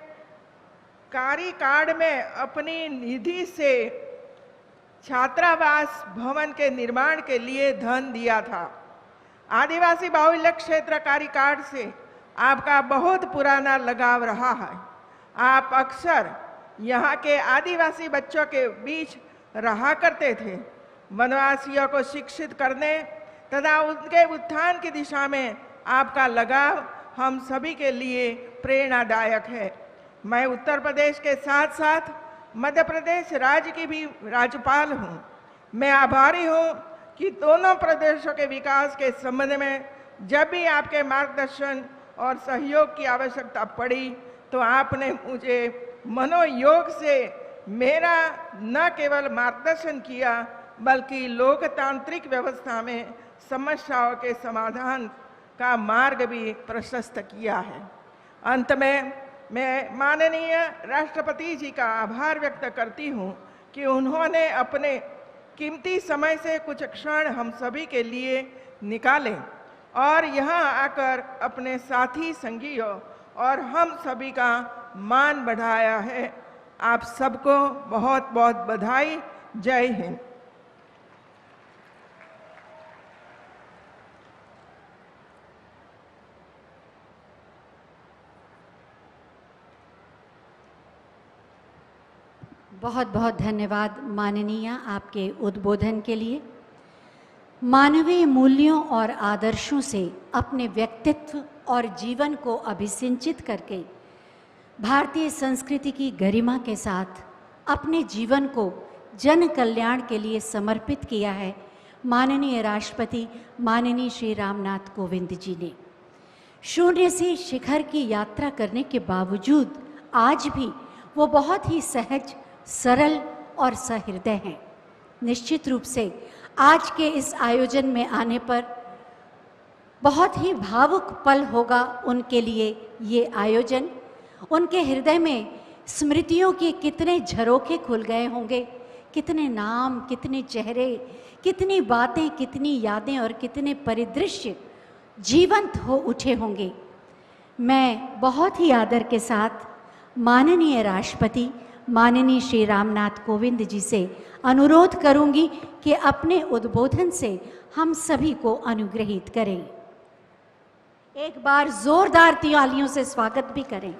कार्यकाल में अपनी निधि से छात्रावास भवन के निर्माण के लिए धन दिया था। आदिवासी बाहुल्य क्षेत्र कार्यकाल से आपका बहुत पुराना लगाव रहा है। आप अक्सर यहाँ के आदिवासी बच्चों के बीच रहा करते थे। वनवासियों को शिक्षित करने तथा उनके उत्थान की दिशा में आपका लगाव हम सभी के लिए प्रेरणादायक है। मैं उत्तर प्रदेश के साथ साथ मध्य प्रदेश राज्य की भी राज्यपाल हूँ। मैं आभारी हूँ कि दोनों प्रदेशों के विकास के संबंध में जब भी आपके मार्गदर्शन और सहयोग की आवश्यकता पड़ी तो आपने मुझे मनोयोग से मेरा न केवल मार्गदर्शन किया बल्कि लोकतांत्रिक व्यवस्था में समस्याओं के समाधान का मार्ग भी प्रशस्त किया है। अंत में मैं माननीय राष्ट्रपति जी का आभार व्यक्त करती हूँ कि उन्होंने अपने कीमती समय से कुछ क्षण हम सभी के लिए निकाले और यहाँ आकर अपने साथी संगियों और हम सभी का मान बढ़ाया है। आप सबको बहुत बहुत बधाई। जय हिंद। बहुत बहुत धन्यवाद माननीय आपके उद्बोधन के लिए। मानवीय मूल्यों और आदर्शों से अपने व्यक्तित्व और जीवन को अभिसिंचित करके भारतीय संस्कृति की गरिमा के साथ अपने जीवन को जन कल्याण के लिए समर्पित किया है माननीय राष्ट्रपति माननीय श्री रामनाथ कोविंद जी ने। शून्य से शिखर की यात्रा करने के बावजूद आज भी वो बहुत ही सहज, सरल और सहृदय हैं। निश्चित रूप से आज के इस आयोजन में आने पर बहुत ही भावुक पल होगा उनके लिए ये आयोजन। उनके हृदय में स्मृतियों के कितने झरोखे खुल गए होंगे, कितने नाम, कितने चेहरे, कितनी बातें, कितनी यादें और कितने परिदृश्य जीवंत हो उठे होंगे। मैं बहुत ही आदर के साथ माननीय राष्ट्रपति माननीय श्री रामनाथ कोविंद जी से अनुरोध करूंगी कि अपने उद्बोधन से हम सभी को अनुग्रहित करें। एक बार जोरदार तालियों से स्वागत भी करें।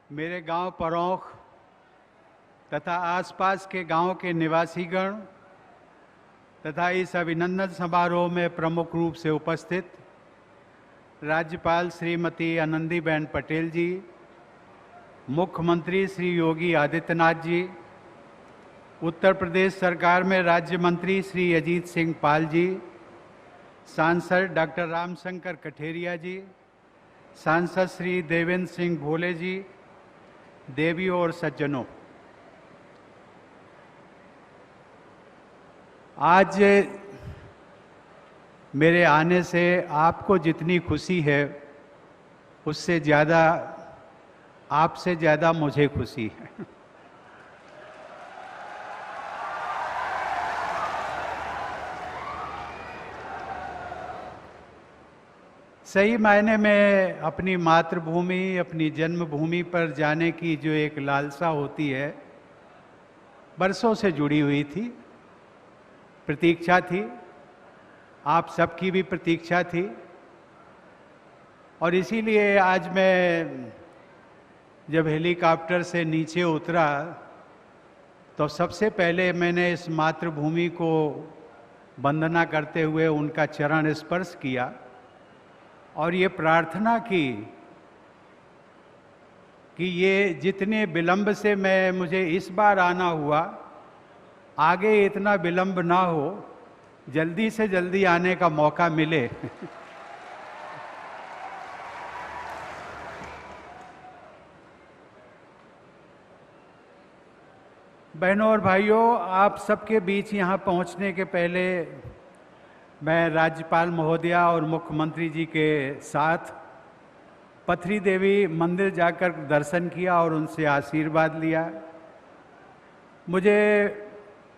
मेरे गांव परौख तथा आसपास के गांव के निवासीगण तथा इस अभिनंदन समारोह में प्रमुख रूप से उपस्थित राज्यपाल श्रीमती आनंदीबेन पटेल जी, मुख्यमंत्री श्री योगी आदित्यनाथ जी, उत्तर प्रदेश सरकार में राज्य मंत्री श्री अजीत सिंह पाल जी, सांसद डॉक्टर रामशंकर कठेरिया जी, सांसद श्री देवेंद्र सिंह भोले जी, देवियों और सज्जनों, आज मेरे आने से आपको जितनी खुशी है उससे ज़्यादा, आपसे ज़्यादा मुझे खुशी है। सही मायने में अपनी मातृभूमि, अपनी जन्मभूमि पर जाने की जो एक लालसा होती है, बरसों से जुड़ी हुई थी, प्रतीक्षा थी, आप सबकी भी प्रतीक्षा थी। और इसीलिए आज मैं जब हेलीकॉप्टर से नीचे उतरा तो सबसे पहले मैंने इस मातृभूमि को वंदना करते हुए उनका चरण स्पर्श किया और ये प्रार्थना की कि ये जितने विलंब से मुझे इस बार आना हुआ, आगे इतना विलंब ना हो, जल्दी से जल्दी आने का मौका मिले। बहनों और भाइयों, आप सबके बीच यहाँ पहुँचने के पहले मैं राज्यपाल महोदया और मुख्यमंत्री जी के साथ पथरी देवी मंदिर जाकर दर्शन किया और उनसे आशीर्वाद लिया। मुझे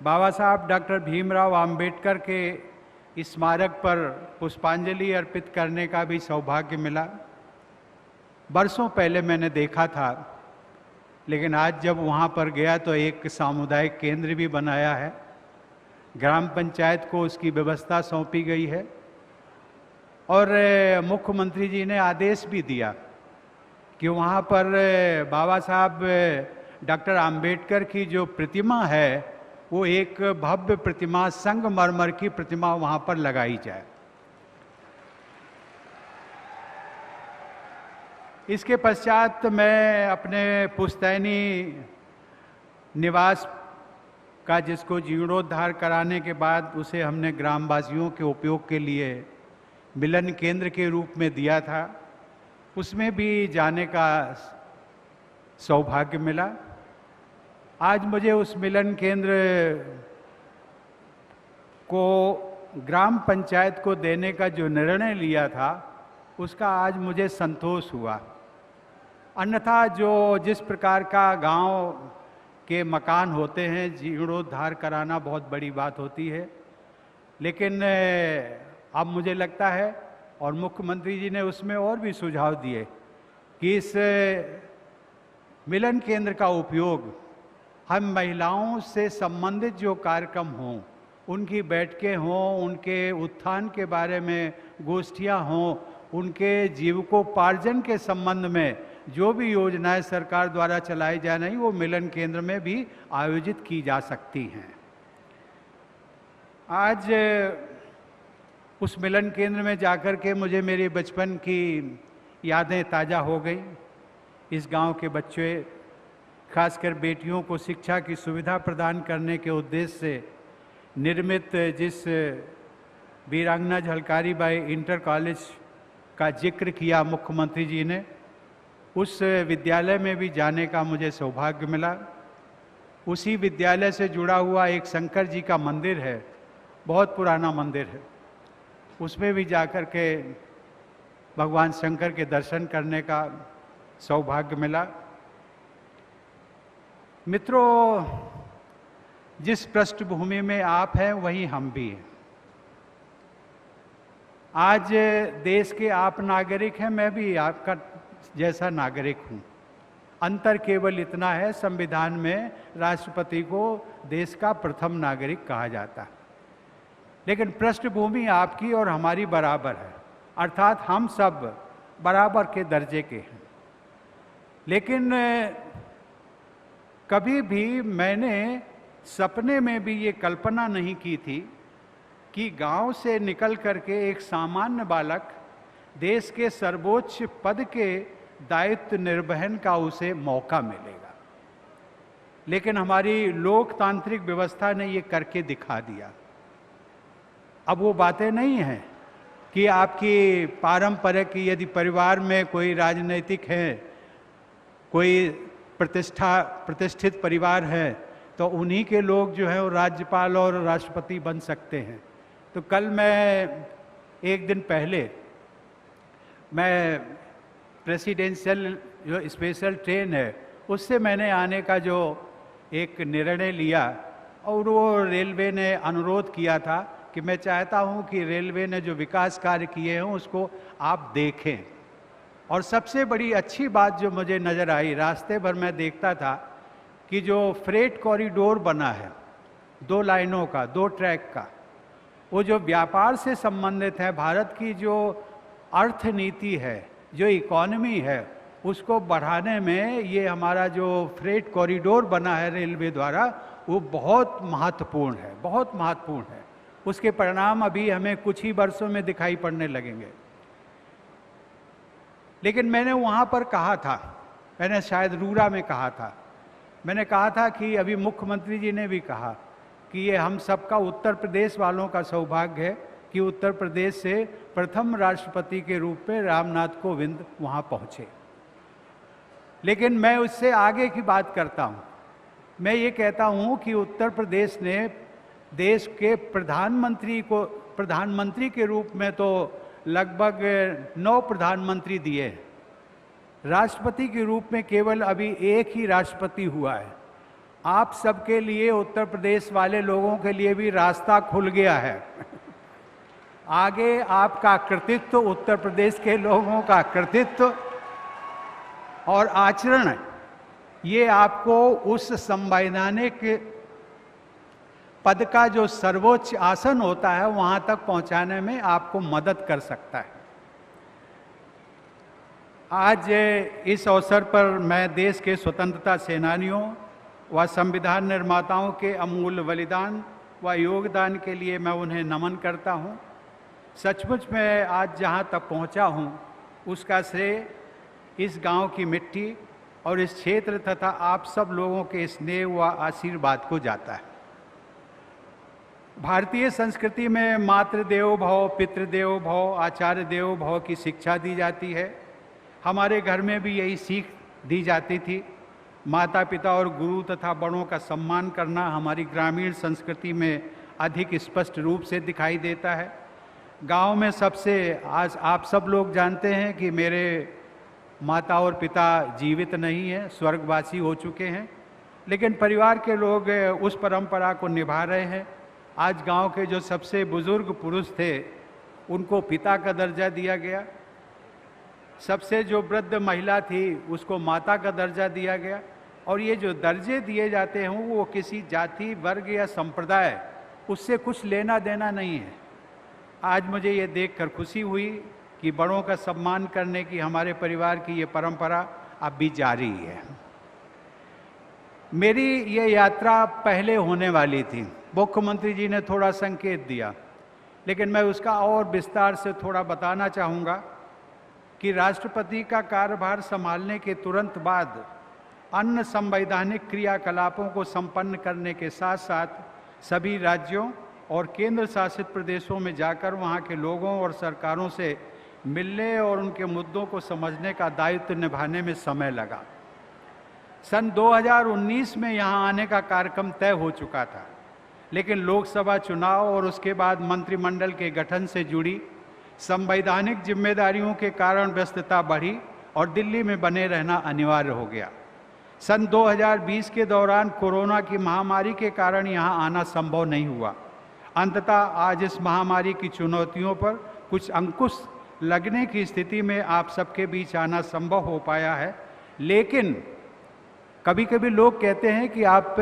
बाबा साहब डॉक्टर भीमराव अंबेडकर के स्मारक पर पुष्पांजलि अर्पित करने का भी सौभाग्य मिला। बरसों पहले मैंने देखा था, लेकिन आज जब वहाँ पर गया तो एक सामुदायिक केंद्र भी बनाया है, ग्राम पंचायत को उसकी व्यवस्था सौंपी गई है और मुख्यमंत्री जी ने आदेश भी दिया कि वहाँ पर बाबा साहब डॉक्टर अंबेडकर की जो प्रतिमा है वो एक भव्य प्रतिमा, संगमरमर की प्रतिमा वहाँ पर लगाई जाए। इसके पश्चात मैं अपने पुश्तैनी निवास का, जिसको जीर्णोद्धार कराने के बाद उसे हमने ग्रामवासियों के उपयोग के लिए मिलन केंद्र के रूप में दिया था, उसमें भी जाने का सौभाग्य मिला। आज मुझे उस मिलन केंद्र को ग्राम पंचायत को देने का जो निर्णय लिया था उसका आज मुझे संतोष हुआ। अन्यथा जो जिस प्रकार का गांव के मकान होते हैं, जीर्णोद्धार कराना बहुत बड़ी बात होती है। लेकिन अब मुझे लगता है, और मुख्यमंत्री जी ने उसमें और भी सुझाव दिए, कि इस मिलन केंद्र का उपयोग हम महिलाओं से संबंधित जो कार्यक्रम हों, उनकी बैठकें हों, उनके उत्थान के बारे में गोष्ठियां हों, उनके जीविकोपार्जन के संबंध में जो भी योजनाएं सरकार द्वारा चलाई जा रही, वो मिलन केंद्र में भी आयोजित की जा सकती हैं। आज उस मिलन केंद्र में जाकर के मुझे मेरे बचपन की यादें ताज़ा हो गई। इस गांव के बच्चे, खासकर बेटियों को शिक्षा की सुविधा प्रदान करने के उद्देश्य से निर्मित जिस वीरांगना झलकारी बाई इंटर कॉलेज का जिक्र किया मुख्यमंत्री जी ने, उस विद्यालय में भी जाने का मुझे सौभाग्य मिला। उसी विद्यालय से जुड़ा हुआ एक शंकर जी का मंदिर है, बहुत पुराना मंदिर है, उसमें भी जाकर के भगवान शंकर के दर्शन करने का सौभाग्य मिला। मित्रों, जिस पृष्ठभूमि में आप हैं वहीं हम भी हैं। आज देश के आप नागरिक हैं, मैं भी आपका जैसा नागरिक हूं। अंतर केवल इतना है, संविधान में राष्ट्रपति को देश का प्रथम नागरिक कहा जाता है, लेकिन पृष्ठभूमि आपकी और हमारी बराबर है, अर्थात हम सब बराबर के दर्जे के हैं। लेकिन कभी भी मैंने सपने में भी ये कल्पना नहीं की थी कि गांव से निकल करके एक सामान्य बालक देश के सर्वोच्च पद के दायित्व निर्वहन का उसे मौका मिलेगा। लेकिन हमारी लोकतांत्रिक व्यवस्था ने ये करके दिखा दिया। अब वो बातें नहीं हैं कि आपकी पारंपरिक, यदि परिवार में कोई राजनीतिक है, कोई प्रतिष्ठित परिवार है, तो उन्हीं के लोग जो है वो राज्यपाल और राष्ट्रपति बन सकते हैं। तो कल मैं एक दिन पहले मैं प्रेसिडेंशियल जो स्पेशल ट्रेन है उससे मैंने आने का जो एक निर्णय लिया, और वो रेलवे ने अनुरोध किया था कि मैं चाहता हूं कि रेलवे ने जो विकास कार्य किए हैं उसको आप देखें। और सबसे बड़ी अच्छी बात जो मुझे नज़र आई, रास्ते भर मैं देखता था कि जो फ्रेट कॉरिडोर बना है 2 लाइनों का, 2 ट्रैक का, वो जो व्यापार से संबंधित है, भारत की जो अर्थनीति है, जो इकोनॉमी है, उसको बढ़ाने में ये हमारा जो फ्रेट कॉरिडोर बना है रेलवे द्वारा, वो बहुत महत्वपूर्ण है, बहुत महत्वपूर्ण है। उसके परिणाम अभी हमें कुछ ही वर्षों में दिखाई पड़ने लगेंगे। लेकिन मैंने वहाँ पर कहा था, मैंने शायद रूरा में कहा था, मैंने कहा था कि अभी मुख्यमंत्री जी ने भी कहा कि ये हम सबका, उत्तर प्रदेश वालों का सौभाग्य है कि उत्तर प्रदेश से प्रथम राष्ट्रपति के रूप में रामनाथ कोविंद वहाँ पहुँचे। लेकिन मैं उससे आगे की बात करता हूँ। मैं ये कहता हूँ कि उत्तर प्रदेश ने देश के प्रधानमंत्री के रूप में तो लगभग 9 प्रधानमंत्री दिए, राष्ट्रपति के रूप में केवल अभी एक ही राष्ट्रपति हुआ है। आप सबके लिए, उत्तर प्रदेश वाले लोगों के लिए भी रास्ता खुल गया है। आगे आपका कृतित्व, उत्तर प्रदेश के लोगों का कृतित्व और आचरण, ये आपको उस संवैधानिक पद का जो सर्वोच्च आसन होता है वहां तक पहुंचाने में आपको मदद कर सकता है। आज इस अवसर पर मैं देश के स्वतंत्रता सेनानियों व संविधान निर्माताओं के अमूल्य बलिदान व योगदान के लिए मैं उन्हें नमन करता हूं। सचमुच में आज जहां तक पहुंचा हूं उसका श्रेय इस गांव की मिट्टी और इस क्षेत्र तथा आप सब लोगों के स्नेह व आशीर्वाद को जाता है। भारतीय संस्कृति में मातृदेवो भव, पितृदेवो भव, आचार्य देवो भव की शिक्षा दी जाती है। हमारे घर में भी यही सीख दी जाती थी। माता पिता और गुरु तथा बड़ों का सम्मान करना हमारी ग्रामीण संस्कृति में अधिक स्पष्ट रूप से दिखाई देता है। गांव में सबसे, आज आप सब लोग जानते हैं कि मेरे माता और पिता जीवित नहीं हैं, स्वर्गवासी हो चुके हैं, लेकिन परिवार के लोग उस परंपरा को निभा रहे हैं। आज गांव के जो सबसे बुजुर्ग पुरुष थे उनको पिता का दर्जा दिया गया, सबसे जो वृद्ध महिला थी उसको माता का दर्जा दिया गया। और ये जो दर्जे दिए जाते हैं वो किसी जाति, वर्ग या संप्रदाय, उससे कुछ लेना देना नहीं है। आज मुझे ये देखकर खुशी हुई कि बड़ों का सम्मान करने की हमारे परिवार की ये परंपरा अब भी जारी है। मेरी ये यात्रा पहले होने वाली थी, मुख्यमंत्री जी ने थोड़ा संकेत दिया, लेकिन मैं उसका और विस्तार से थोड़ा बताना चाहूँगा कि राष्ट्रपति का कार्यभार संभालने के तुरंत बाद अन्य संवैधानिक क्रियाकलापों को संपन्न करने के साथ साथ सभी राज्यों और केंद्र शासित प्रदेशों में जाकर वहाँ के लोगों और सरकारों से मिलने और उनके मुद्दों को समझने का दायित्व निभाने में समय लगा। सन 2019 में यहाँ आने का कार्यक्रम तय हो चुका था, लेकिन लोकसभा चुनाव और उसके बाद मंत्रिमंडल के गठन से जुड़ी संवैधानिक जिम्मेदारियों के कारण व्यस्तता बढ़ी और दिल्ली में बने रहना अनिवार्य हो गया। सन 2020 के दौरान कोरोना की महामारी के कारण यहाँ आना संभव नहीं हुआ। अंततः आज इस महामारी की चुनौतियों पर कुछ अंकुश लगने की स्थिति में आप सबके बीच आना संभव हो पाया है। लेकिन कभी कभी लोग कहते हैं कि आप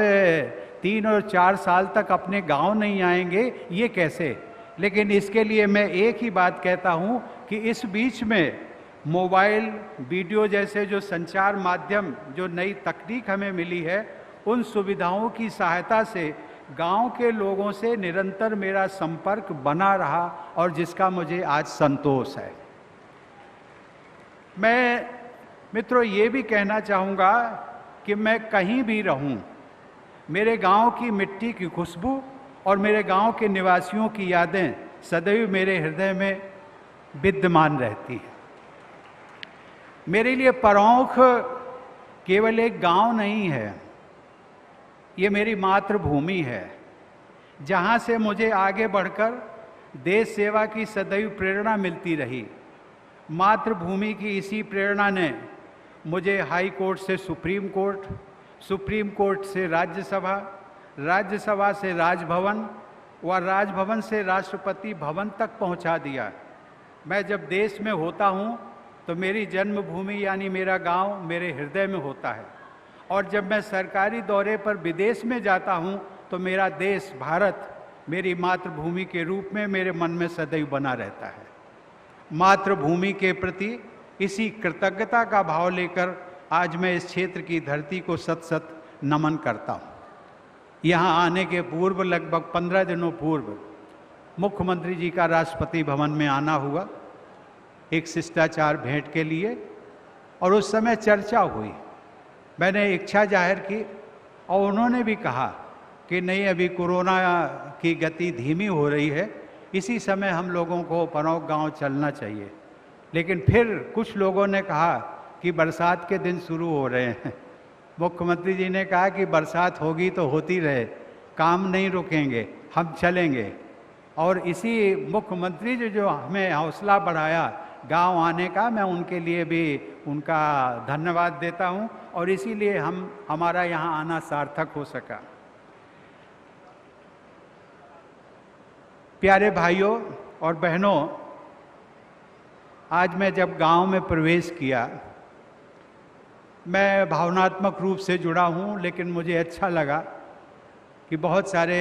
3 और 4 साल तक अपने गांव नहीं आएंगे, ये कैसे? लेकिन इसके लिए मैं एक ही बात कहता हूं कि इस बीच में मोबाइल, वीडियो जैसे जो संचार माध्यम, जो नई तकनीक हमें मिली है, उन सुविधाओं की सहायता से गांव के लोगों से निरंतर मेरा संपर्क बना रहा और जिसका मुझे आज संतोष है। मैं मित्रों ये भी कहना चाहूँगा कि मैं कहीं भी रहूं, मेरे गांव की मिट्टी की खुशबू और मेरे गांव के निवासियों की यादें सदैव मेरे हृदय में विद्यमान रहती हैं। मेरे लिए परौंख केवल एक गांव नहीं है, ये मेरी मातृभूमि है, जहां से मुझे आगे बढ़कर देश सेवा की सदैव प्रेरणा मिलती रही। मातृभूमि की इसी प्रेरणा ने मुझे हाई कोर्ट से सुप्रीम कोर्ट, सुप्रीम कोर्ट से राज्यसभा, राज्यसभा से राजभवन व राजभवन से राष्ट्रपति भवन तक पहुंचा दिया। मैं जब देश में होता हूं तो मेरी जन्मभूमि यानी मेरा गांव मेरे हृदय में होता है, और जब मैं सरकारी दौरे पर विदेश में जाता हूं तो मेरा देश भारत मेरी मातृभूमि के रूप में मेरे मन में सदैव बना रहता है। मातृभूमि के प्रति इसी कृतज्ञता का भाव लेकर आज मैं इस क्षेत्र की धरती को सत सत नमन करता हूँ। यहाँ आने के पूर्व लगभग 15 दिनों पूर्व मुख्यमंत्री जी का राष्ट्रपति भवन में आना हुआ एक शिष्टाचार भेंट के लिए, और उस समय चर्चा हुई। मैंने इच्छा जाहिर की और उन्होंने भी कहा कि नहीं, अभी कोरोना की गति धीमी हो रही है, इसी समय हम लोगों को परौंख गांव चलना चाहिए। लेकिन फिर कुछ लोगों ने कहा कि बरसात के दिन शुरू हो रहे हैं। मुख्यमंत्री जी ने कहा कि बरसात होगी तो होती रहे, काम नहीं रुकेंगे, हम चलेंगे। और इसी मुख्यमंत्री जी जो हमें हौसला बढ़ाया गांव आने का, मैं उनके लिए भी उनका धन्यवाद देता हूं, और इसीलिए हमारा यहाँ आना सार्थक हो सका। प्यारे भाइयों और बहनों, आज मैं जब गांव में प्रवेश किया, मैं भावनात्मक रूप से जुड़ा हूं, लेकिन मुझे अच्छा लगा कि बहुत सारे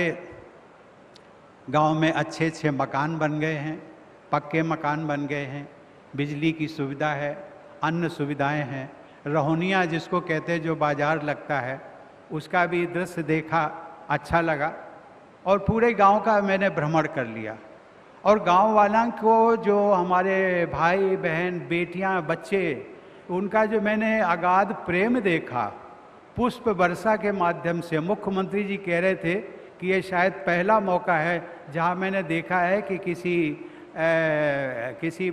गांव में अच्छे अच्छे मकान बन गए हैं, पक्के मकान बन गए हैं, बिजली की सुविधा है, अन्य सुविधाएं हैं, रहोनिया जिसको कहते हैं जो बाजार लगता है, उसका भी दृश्य देखा, अच्छा लगा। और पूरे गांव का मैंने भ्रमण कर लिया, और गांव वालों को, जो हमारे भाई बहन, बेटियां, बच्चे, उनका जो मैंने अगाध प्रेम देखा पुष्प वर्षा के माध्यम से। मुख्यमंत्री जी कह रहे थे कि ये शायद पहला मौका है जहां मैंने देखा है कि किसी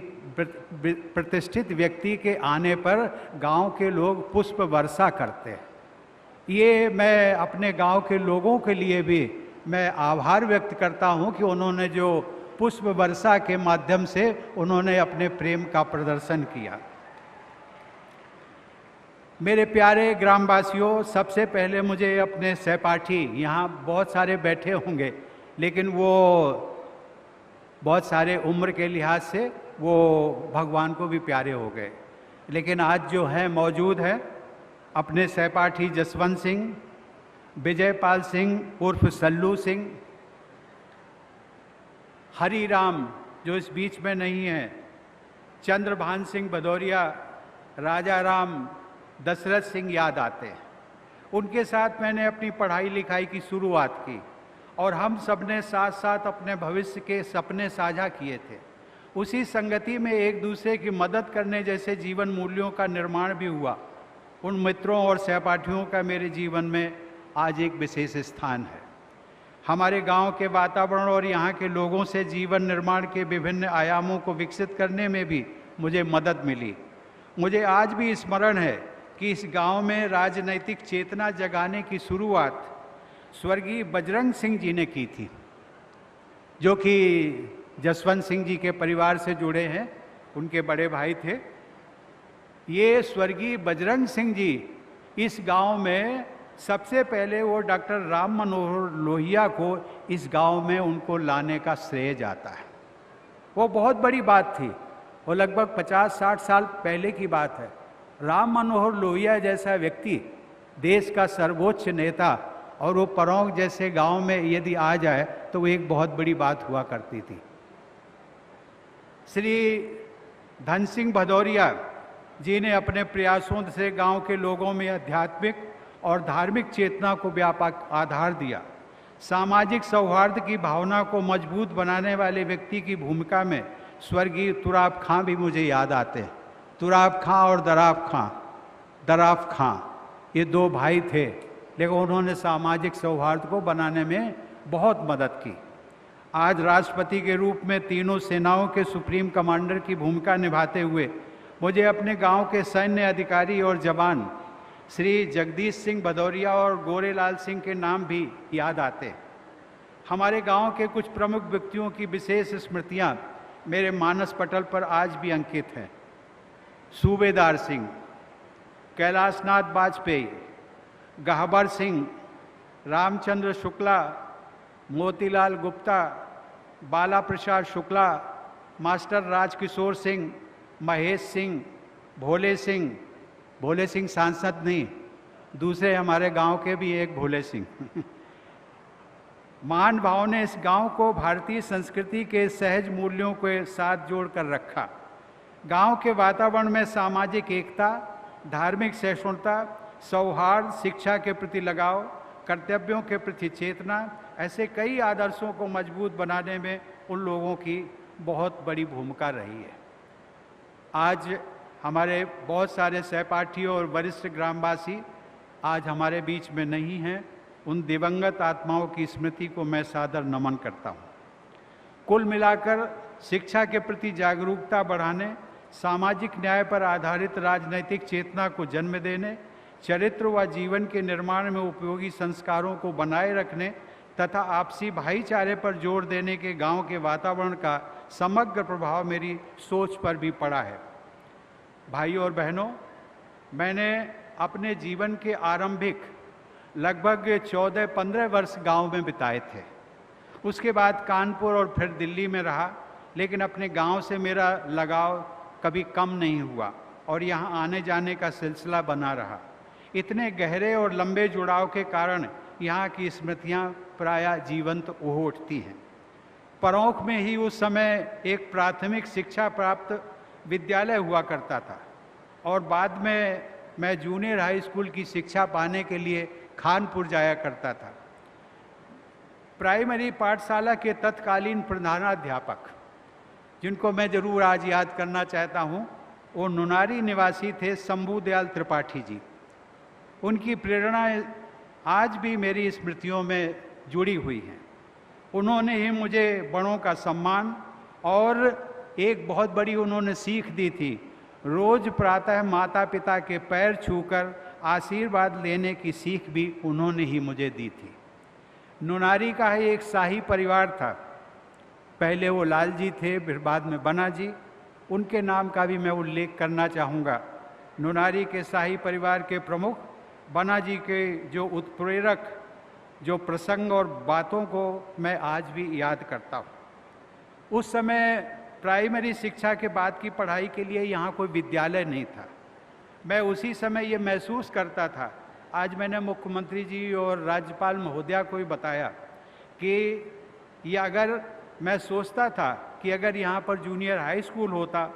प्रतिष्ठित व्यक्ति के आने पर गांव के लोग पुष्प वर्षा करते हैं। ये मैं अपने गांव के लोगों के लिए भी मैं आभार व्यक्त करता हूं कि उन्होंने जो पुष्प वर्षा के माध्यम से उन्होंने अपने प्रेम का प्रदर्शन किया। मेरे प्यारे ग्रामवासियों, सबसे पहले मुझे अपने सहपाठी, यहाँ बहुत सारे बैठे होंगे लेकिन वो बहुत सारे उम्र के लिहाज से वो भगवान को भी प्यारे हो गए, लेकिन आज जो है मौजूद है अपने सहपाठी जसवंत सिंह, विजयपाल सिंह उर्फ सल्लू सिंह, हरी राम जो इस बीच में नहीं है, चंद्रभान सिंह भदौरिया, राजा राम, दशरथ सिंह याद आते हैं। उनके साथ मैंने अपनी पढ़ाई लिखाई की शुरुआत की और हम सब ने साथ साथ अपने भविष्य के सपने साझा किए थे। उसी संगति में एक दूसरे की मदद करने जैसे जीवन मूल्यों का निर्माण भी हुआ। उन मित्रों और सहपाठियों का मेरे जीवन में आज एक विशेष स्थान है। हमारे गांव के वातावरण और यहाँ के लोगों से जीवन निर्माण के विभिन्न आयामों को विकसित करने में भी मुझे मदद मिली। मुझे आज भी स्मरण है कि इस गांव में राजनैतिक चेतना जगाने की शुरुआत स्वर्गीय बजरंग सिंह जी ने की थी, जो कि जसवंत सिंह जी के परिवार से जुड़े हैं, उनके बड़े भाई थे। ये स्वर्गीय बजरंग सिंह जी इस गांव में सबसे पहले वो डॉक्टर राम मनोहर लोहिया को इस गांव में उनको लाने का श्रेय जाता है। वो बहुत बड़ी बात थी, वो लगभग 50-60 साल पहले की बात है। राम मनोहर लोहिया जैसा व्यक्ति, देश का सर्वोच्च नेता, और वो परौंग जैसे गांव में यदि आ जाए तो वो एक बहुत बड़ी बात हुआ करती थी। श्री धन सिंह भदौरिया जी ने अपने प्रयासों से गांव के लोगों में आध्यात्मिक और धार्मिक चेतना को व्यापक आधार दिया। सामाजिक सौहार्द की भावना को मजबूत बनाने वाले व्यक्ति की भूमिका में स्वर्गीय तुराब खां भी मुझे याद आते हैं। तुराब खां और दराफ खां ये दो भाई थे, लेकिन उन्होंने सामाजिक सौहार्द को बनाने में बहुत मदद की। आज राष्ट्रपति के रूप में तीनों सेनाओं के सुप्रीम कमांडर की भूमिका निभाते हुए मुझे अपने गांव के सैन्य अधिकारी और जवान श्री जगदीश सिंह भदौरिया और गोरेलाल सिंह के नाम भी याद आते हैं। हमारे गांव के कुछ प्रमुख व्यक्तियों की विशेष स्मृतियां मेरे मानस पटल पर आज भी अंकित हैं। सूबेदार सिंह, कैलाशनाथ वाजपेयी, गहबर सिंह, रामचंद्र शुक्ला, मोतीलाल गुप्ता, बाला प्रसाद शुक्ला, मास्टर राजकिशोर सिंह, महेश सिंह, भोले सिंह सांसद नहीं, दूसरे हमारे गांव के भी एक भोले सिंह। महान भाव ने इस गांव को भारतीय संस्कृति के सहज मूल्यों के साथ जोड़कर रखा। गांव के वातावरण में सामाजिक एकता, धार्मिक सहिष्णुता, सौहार्द, शिक्षा के प्रति लगाव, कर्तव्यों के प्रति चेतना, ऐसे कई आदर्शों को मजबूत बनाने में उन लोगों की बहुत बड़ी भूमिका रही है। आज हमारे बहुत सारे सहपाठी और वरिष्ठ ग्रामवासी आज हमारे बीच में नहीं हैं। उन दिवंगत आत्माओं की स्मृति को मैं सादर नमन करता हूँ। कुल मिलाकर शिक्षा के प्रति जागरूकता बढ़ाने, सामाजिक न्याय पर आधारित राजनैतिक चेतना को जन्म देने, चरित्र व जीवन के निर्माण में उपयोगी संस्कारों को बनाए रखने तथा आपसी भाईचारे पर जोर देने के गांव के वातावरण का समग्र प्रभाव मेरी सोच पर भी पड़ा है। भाइयों और बहनों, मैंने अपने जीवन के आरंभिक लगभग 14-15 वर्ष गांव में बिताए थे। उसके बाद कानपुर और फिर दिल्ली में रहा, लेकिन अपने गांव से मेरा लगाव कभी कम नहीं हुआ और यहाँ आने जाने का सिलसिला बना रहा। इतने गहरे और लंबे जुड़ाव के कारण यहाँ की स्मृतियाँ प्रायः जीवंत हो उठती हैं। परौंख में ही उस समय एक प्राथमिक शिक्षा प्राप्त विद्यालय हुआ करता था और बाद में मैं जूनियर हाई स्कूल की शिक्षा पाने के लिए खानपुर जाया करता था। प्राइमरी पाठशाला के तत्कालीन प्रधानाध्यापक, जिनको मैं जरूर आज याद करना चाहता हूँ, वो नुनारी निवासी थे शंभू दयाल त्रिपाठी जी। उनकी प्रेरणा आज भी मेरी स्मृतियों में जुड़ी हुई हैं। उन्होंने ही मुझे बड़ों का सम्मान और एक बहुत बड़ी उन्होंने सीख दी थी, रोज प्रातः माता पिता के पैर छूकर आशीर्वाद लेने की सीख भी उन्होंने ही मुझे दी थी। नुनारी का ही एक शाही परिवार था। पहले वो लाल जी थे, फिर बाद में बना जी। उनके नाम का भी मैं उल्लेख करना चाहूँगा। नुनारी के शाही परिवार के प्रमुख बना जी के जो उत्प्रेरक जो प्रसंग और बातों को मैं आज भी याद करता हूँ। उस समय प्राइमरी शिक्षा के बाद की पढ़ाई के लिए यहाँ कोई विद्यालय नहीं था। मैं उसी समय ये महसूस करता था, आज मैंने मुख्यमंत्री जी और राज्यपाल महोदया को भी बताया कि ये अगर मैं सोचता था कि अगर यहाँ पर जूनियर हाई स्कूल होता,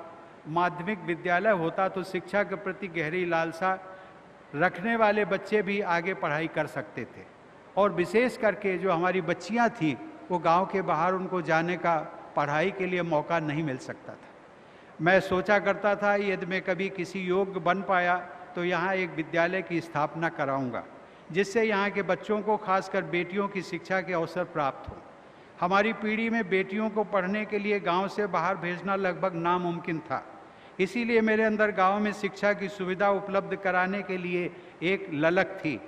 माध्यमिक विद्यालय होता, तो शिक्षा के प्रति गहरी लालसा रखने वाले बच्चे भी आगे पढ़ाई कर सकते थे। और विशेष करके जो हमारी बच्चियाँ थीं, वो गांव के बाहर उनको जाने का पढ़ाई के लिए मौका नहीं मिल सकता था। मैं सोचा करता था यदि मैं कभी किसी योग्य बन पाया तो यहाँ एक विद्यालय की स्थापना कराऊंगा, जिससे यहाँ के बच्चों को, खासकर बेटियों की शिक्षा के अवसर प्राप्त हो। हमारी पीढ़ी में बेटियों को पढ़ने के लिए गांव से बाहर भेजना लगभग नामुमकिन था। इसीलिए मेरे अंदर गांव में शिक्षा की सुविधा उपलब्ध कराने के लिए एक ललक थी।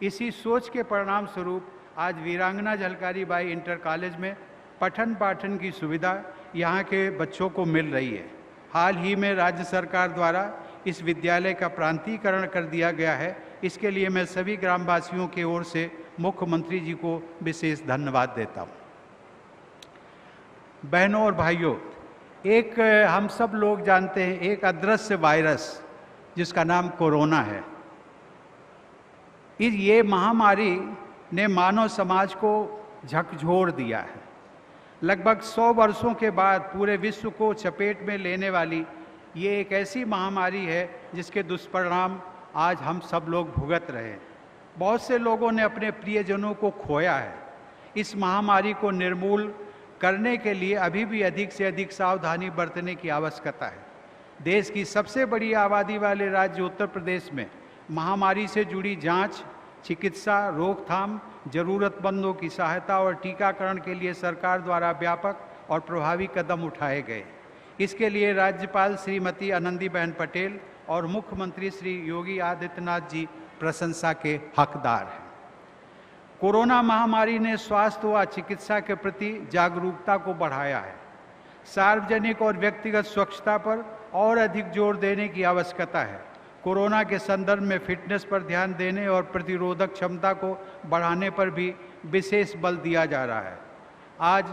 इसी सोच के परिणाम स्वरूप आज वीरांगना झलकारी बाई इंटर कॉलेज में पठन पाठन की सुविधा यहाँ के बच्चों को मिल रही है। हाल ही में राज्य सरकार द्वारा इस विद्यालय का प्रांतीकरण कर दिया गया है। इसके लिए मैं सभी ग्रामवासियों की ओर से मुख्यमंत्री जी को विशेष धन्यवाद देता हूँ। बहनों और भाइयों, एक हम सब लोग जानते हैं एक अदृश्य वायरस जिसका नाम कोरोना है। ये महामारी ने मानव समाज को झकझोर दिया है। लगभग 100 वर्षों के बाद पूरे विश्व को चपेट में लेने वाली ये एक ऐसी महामारी है जिसके दुष्परिणाम आज हम सब लोग भुगत रहे हैं। बहुत से लोगों ने अपने प्रियजनों को खोया है। इस महामारी को निर्मूल करने के लिए अभी भी अधिक से अधिक सावधानी बरतने की आवश्यकता है। देश की सबसे बड़ी आबादी वाले राज्य उत्तर प्रदेश में महामारी से जुड़ी जांच, चिकित्सा, रोकथाम, जरूरतमंदों की सहायता और टीकाकरण के लिए सरकार द्वारा व्यापक और प्रभावी कदम उठाए गए। इसके लिए राज्यपाल श्रीमती आनंदीबेन पटेल और मुख्यमंत्री श्री योगी आदित्यनाथ जी प्रशंसा के हकदार हैं। कोरोना महामारी ने स्वास्थ्य व चिकित्सा के प्रति जागरूकता को बढ़ाया है। सार्वजनिक और व्यक्तिगत स्वच्छता पर और अधिक जोर देने की आवश्यकता है। कोरोना के संदर्भ में फिटनेस पर ध्यान देने और प्रतिरोधक क्षमता को बढ़ाने पर भी विशेष बल दिया जा रहा है। आज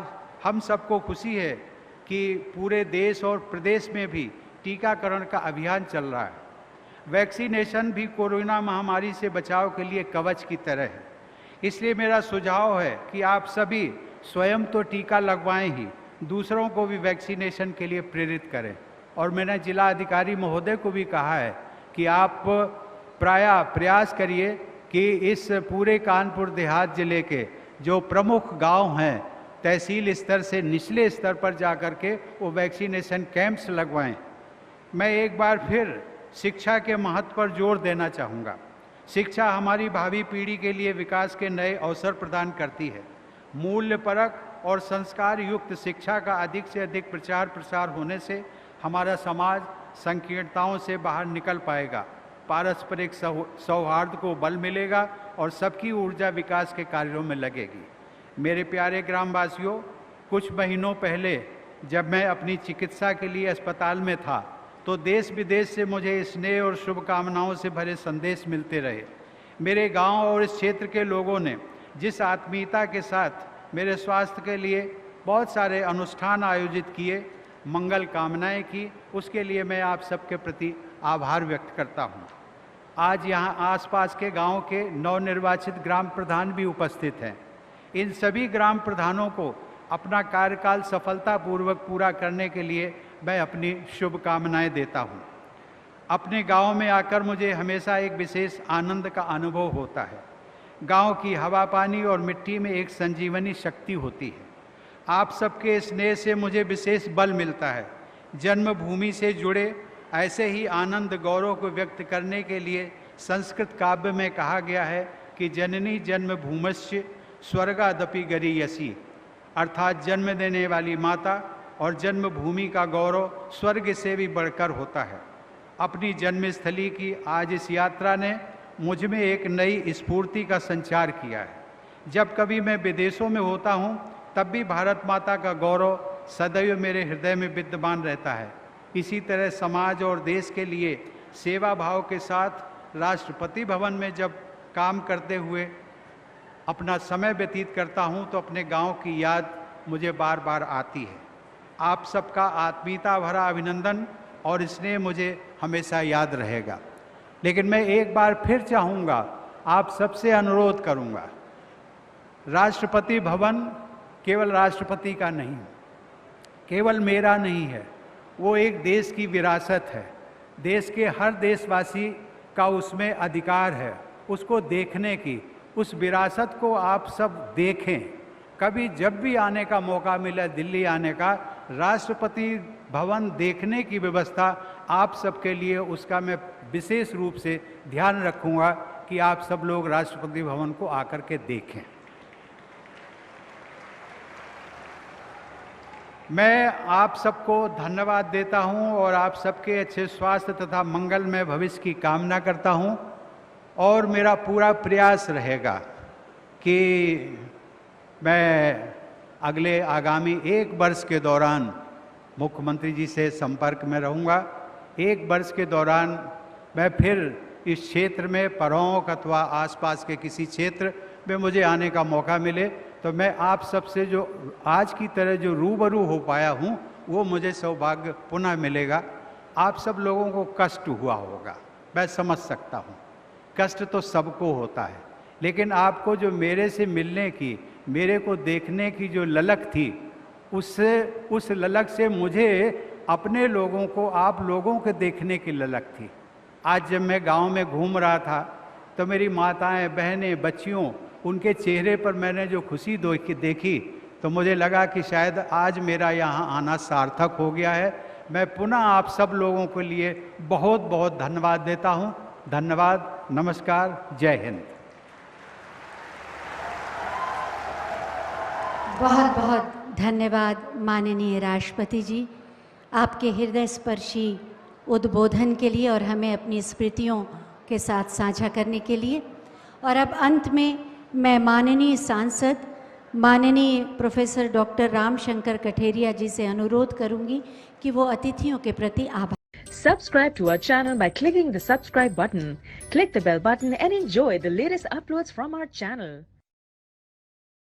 हम सबको खुशी है कि पूरे देश और प्रदेश में भी टीकाकरण का अभियान चल रहा है। वैक्सीनेशन भी कोरोना महामारी से बचाव के लिए कवच की तरह है। इसलिए मेरा सुझाव है कि आप सभी स्वयं तो टीका लगवाएं ही, दूसरों को भी वैक्सीनेशन के लिए प्रेरित करें। और मैंने जिला अधिकारी महोदय को भी कहा है कि आप प्रयास करिए कि इस पूरे कानपुर देहात जिले के जो प्रमुख गांव हैं, तहसील स्तर से निचले स्तर पर जाकर के वो वैक्सीनेशन कैंप्स लगवाएं। मैं एक बार फिर शिक्षा के महत्व पर जोर देना चाहूँगा। शिक्षा हमारी भावी पीढ़ी के लिए विकास के नए अवसर प्रदान करती है। मूल्यपरक और संस्कार युक्त शिक्षा का अधिक से अधिक प्रचार प्रसार होने से हमारा समाज संकीर्णताओं से बाहर निकल पाएगा, पारस्परिक सौहार्द को बल मिलेगा और सबकी ऊर्जा विकास के कार्यों में लगेगी। मेरे प्यारे ग्रामवासियों, कुछ महीनों पहले जब मैं अपनी चिकित्सा के लिए अस्पताल में था तो देश विदेश से मुझे स्नेह और शुभकामनाओं से भरे संदेश मिलते रहे। मेरे गांव और इस क्षेत्र के लोगों ने जिस आत्मीयता के साथ मेरे स्वास्थ्य के लिए बहुत सारे अनुष्ठान आयोजित किए, मंगल कामनाएं की, उसके लिए मैं आप सबके प्रति आभार व्यक्त करता हूं। आज यहाँ आसपास के गांव के नवनिर्वाचित ग्राम प्रधान भी उपस्थित हैं। इन सभी ग्राम प्रधानों को अपना कार्यकाल सफलतापूर्वक पूरा करने के लिए मैं अपनी शुभकामनाएं देता हूं। अपने गांव में आकर मुझे हमेशा एक विशेष आनंद का अनुभव होता है। गांव की हवा, पानी और मिट्टी में एक संजीवनी शक्ति होती है। आप सबके स्नेह से मुझे विशेष बल मिलता है। जन्मभूमि से जुड़े ऐसे ही आनंद गौरव को व्यक्त करने के लिए संस्कृत काव्य में कहा गया है कि जननी जन्मभूमस्य स्वर्गादपि गरीयसी, अर्थात जन्म देने वाली माता और जन्मभूमि का गौरव स्वर्ग से भी बढ़कर होता है। अपनी जन्मस्थली की आज इस यात्रा ने मुझ में एक नई स्फूर्ति का संचार किया है। जब कभी मैं विदेशों में होता हूँ तब भी भारत माता का गौरव सदैव मेरे हृदय में विद्यमान रहता है। इसी तरह समाज और देश के लिए सेवा भाव के साथ राष्ट्रपति भवन में जब काम करते हुए अपना समय व्यतीत करता हूं तो अपने गांव की याद मुझे बार बार आती है। आप सबका आत्मीयता भरा अभिनंदन और स्नेह मुझे हमेशा याद रहेगा। लेकिन मैं एक बार फिर चाहूँगा, आप सबसे अनुरोध करूँगा, राष्ट्रपति भवन केवल राष्ट्रपति का नहीं, केवल मेरा नहीं है, वो एक देश की विरासत है। देश के हर देशवासी का उसमें अधिकार है उसको देखने की। उस विरासत को आप सब देखें। कभी जब भी आने का मौका मिले दिल्ली आने का, राष्ट्रपति भवन देखने की व्यवस्था आप सबके लिए, उसका मैं विशेष रूप से ध्यान रखूंगा कि आप सब लोग राष्ट्रपति भवन को आकर के देखें। मैं आप सबको धन्यवाद देता हूं और आप सबके अच्छे स्वास्थ्य तथा मंगलमय भविष्य की कामना करता हूं। और मेरा पूरा प्रयास रहेगा कि मैं अगले आगामी 1 वर्ष के दौरान मुख्यमंत्री जी से संपर्क में रहूंगा। 1 वर्ष के दौरान मैं फिर इस क्षेत्र में परौंक अथवा आसपास के किसी क्षेत्र में मुझे आने का मौका मिले तो मैं आप सबसे जो आज की तरह जो रूबरू हो पाया हूँ वो मुझे सौभाग्य पुनः मिलेगा। आप सब लोगों को कष्ट हुआ होगा, मैं समझ सकता हूँ, कष्ट तो सबको होता है, लेकिन आपको जो मेरे से मिलने की, मेरे को देखने की जो ललक थी, उस ललक से मुझे अपने लोगों को, आप लोगों के देखने की ललक थी। आज जब मैं गांव में घूम रहा था तो मेरी माताएं, बहनें, बच्चियों, उनके चेहरे पर मैंने जो खुशी देखी तो मुझे लगा कि शायद आज मेरा यहाँ आना सार्थक हो गया है। मैं पुनः आप सब लोगों के लिए बहुत बहुत धन्यवाद देता हूँ। धन्यवाद, नमस्कार, जय हिंद। बहुत बहुत धन्यवाद माननीय राष्ट्रपति जी, आपके हृदय स्पर्शी उद्बोधन के लिए और हमें अपनी स्मृतियों के साथ साझा करने के लिए। और अब अंत में मैं माननीय सांसद माननीय प्रोफेसर डॉक्टर रामशंकर कठेरिया जी से अनुरोध करूंगी कि वो अतिथियों के प्रति आभार। Subscribe to our channel by clicking the subscribe button. Click the bell button and enjoy the latest uploads from our channel.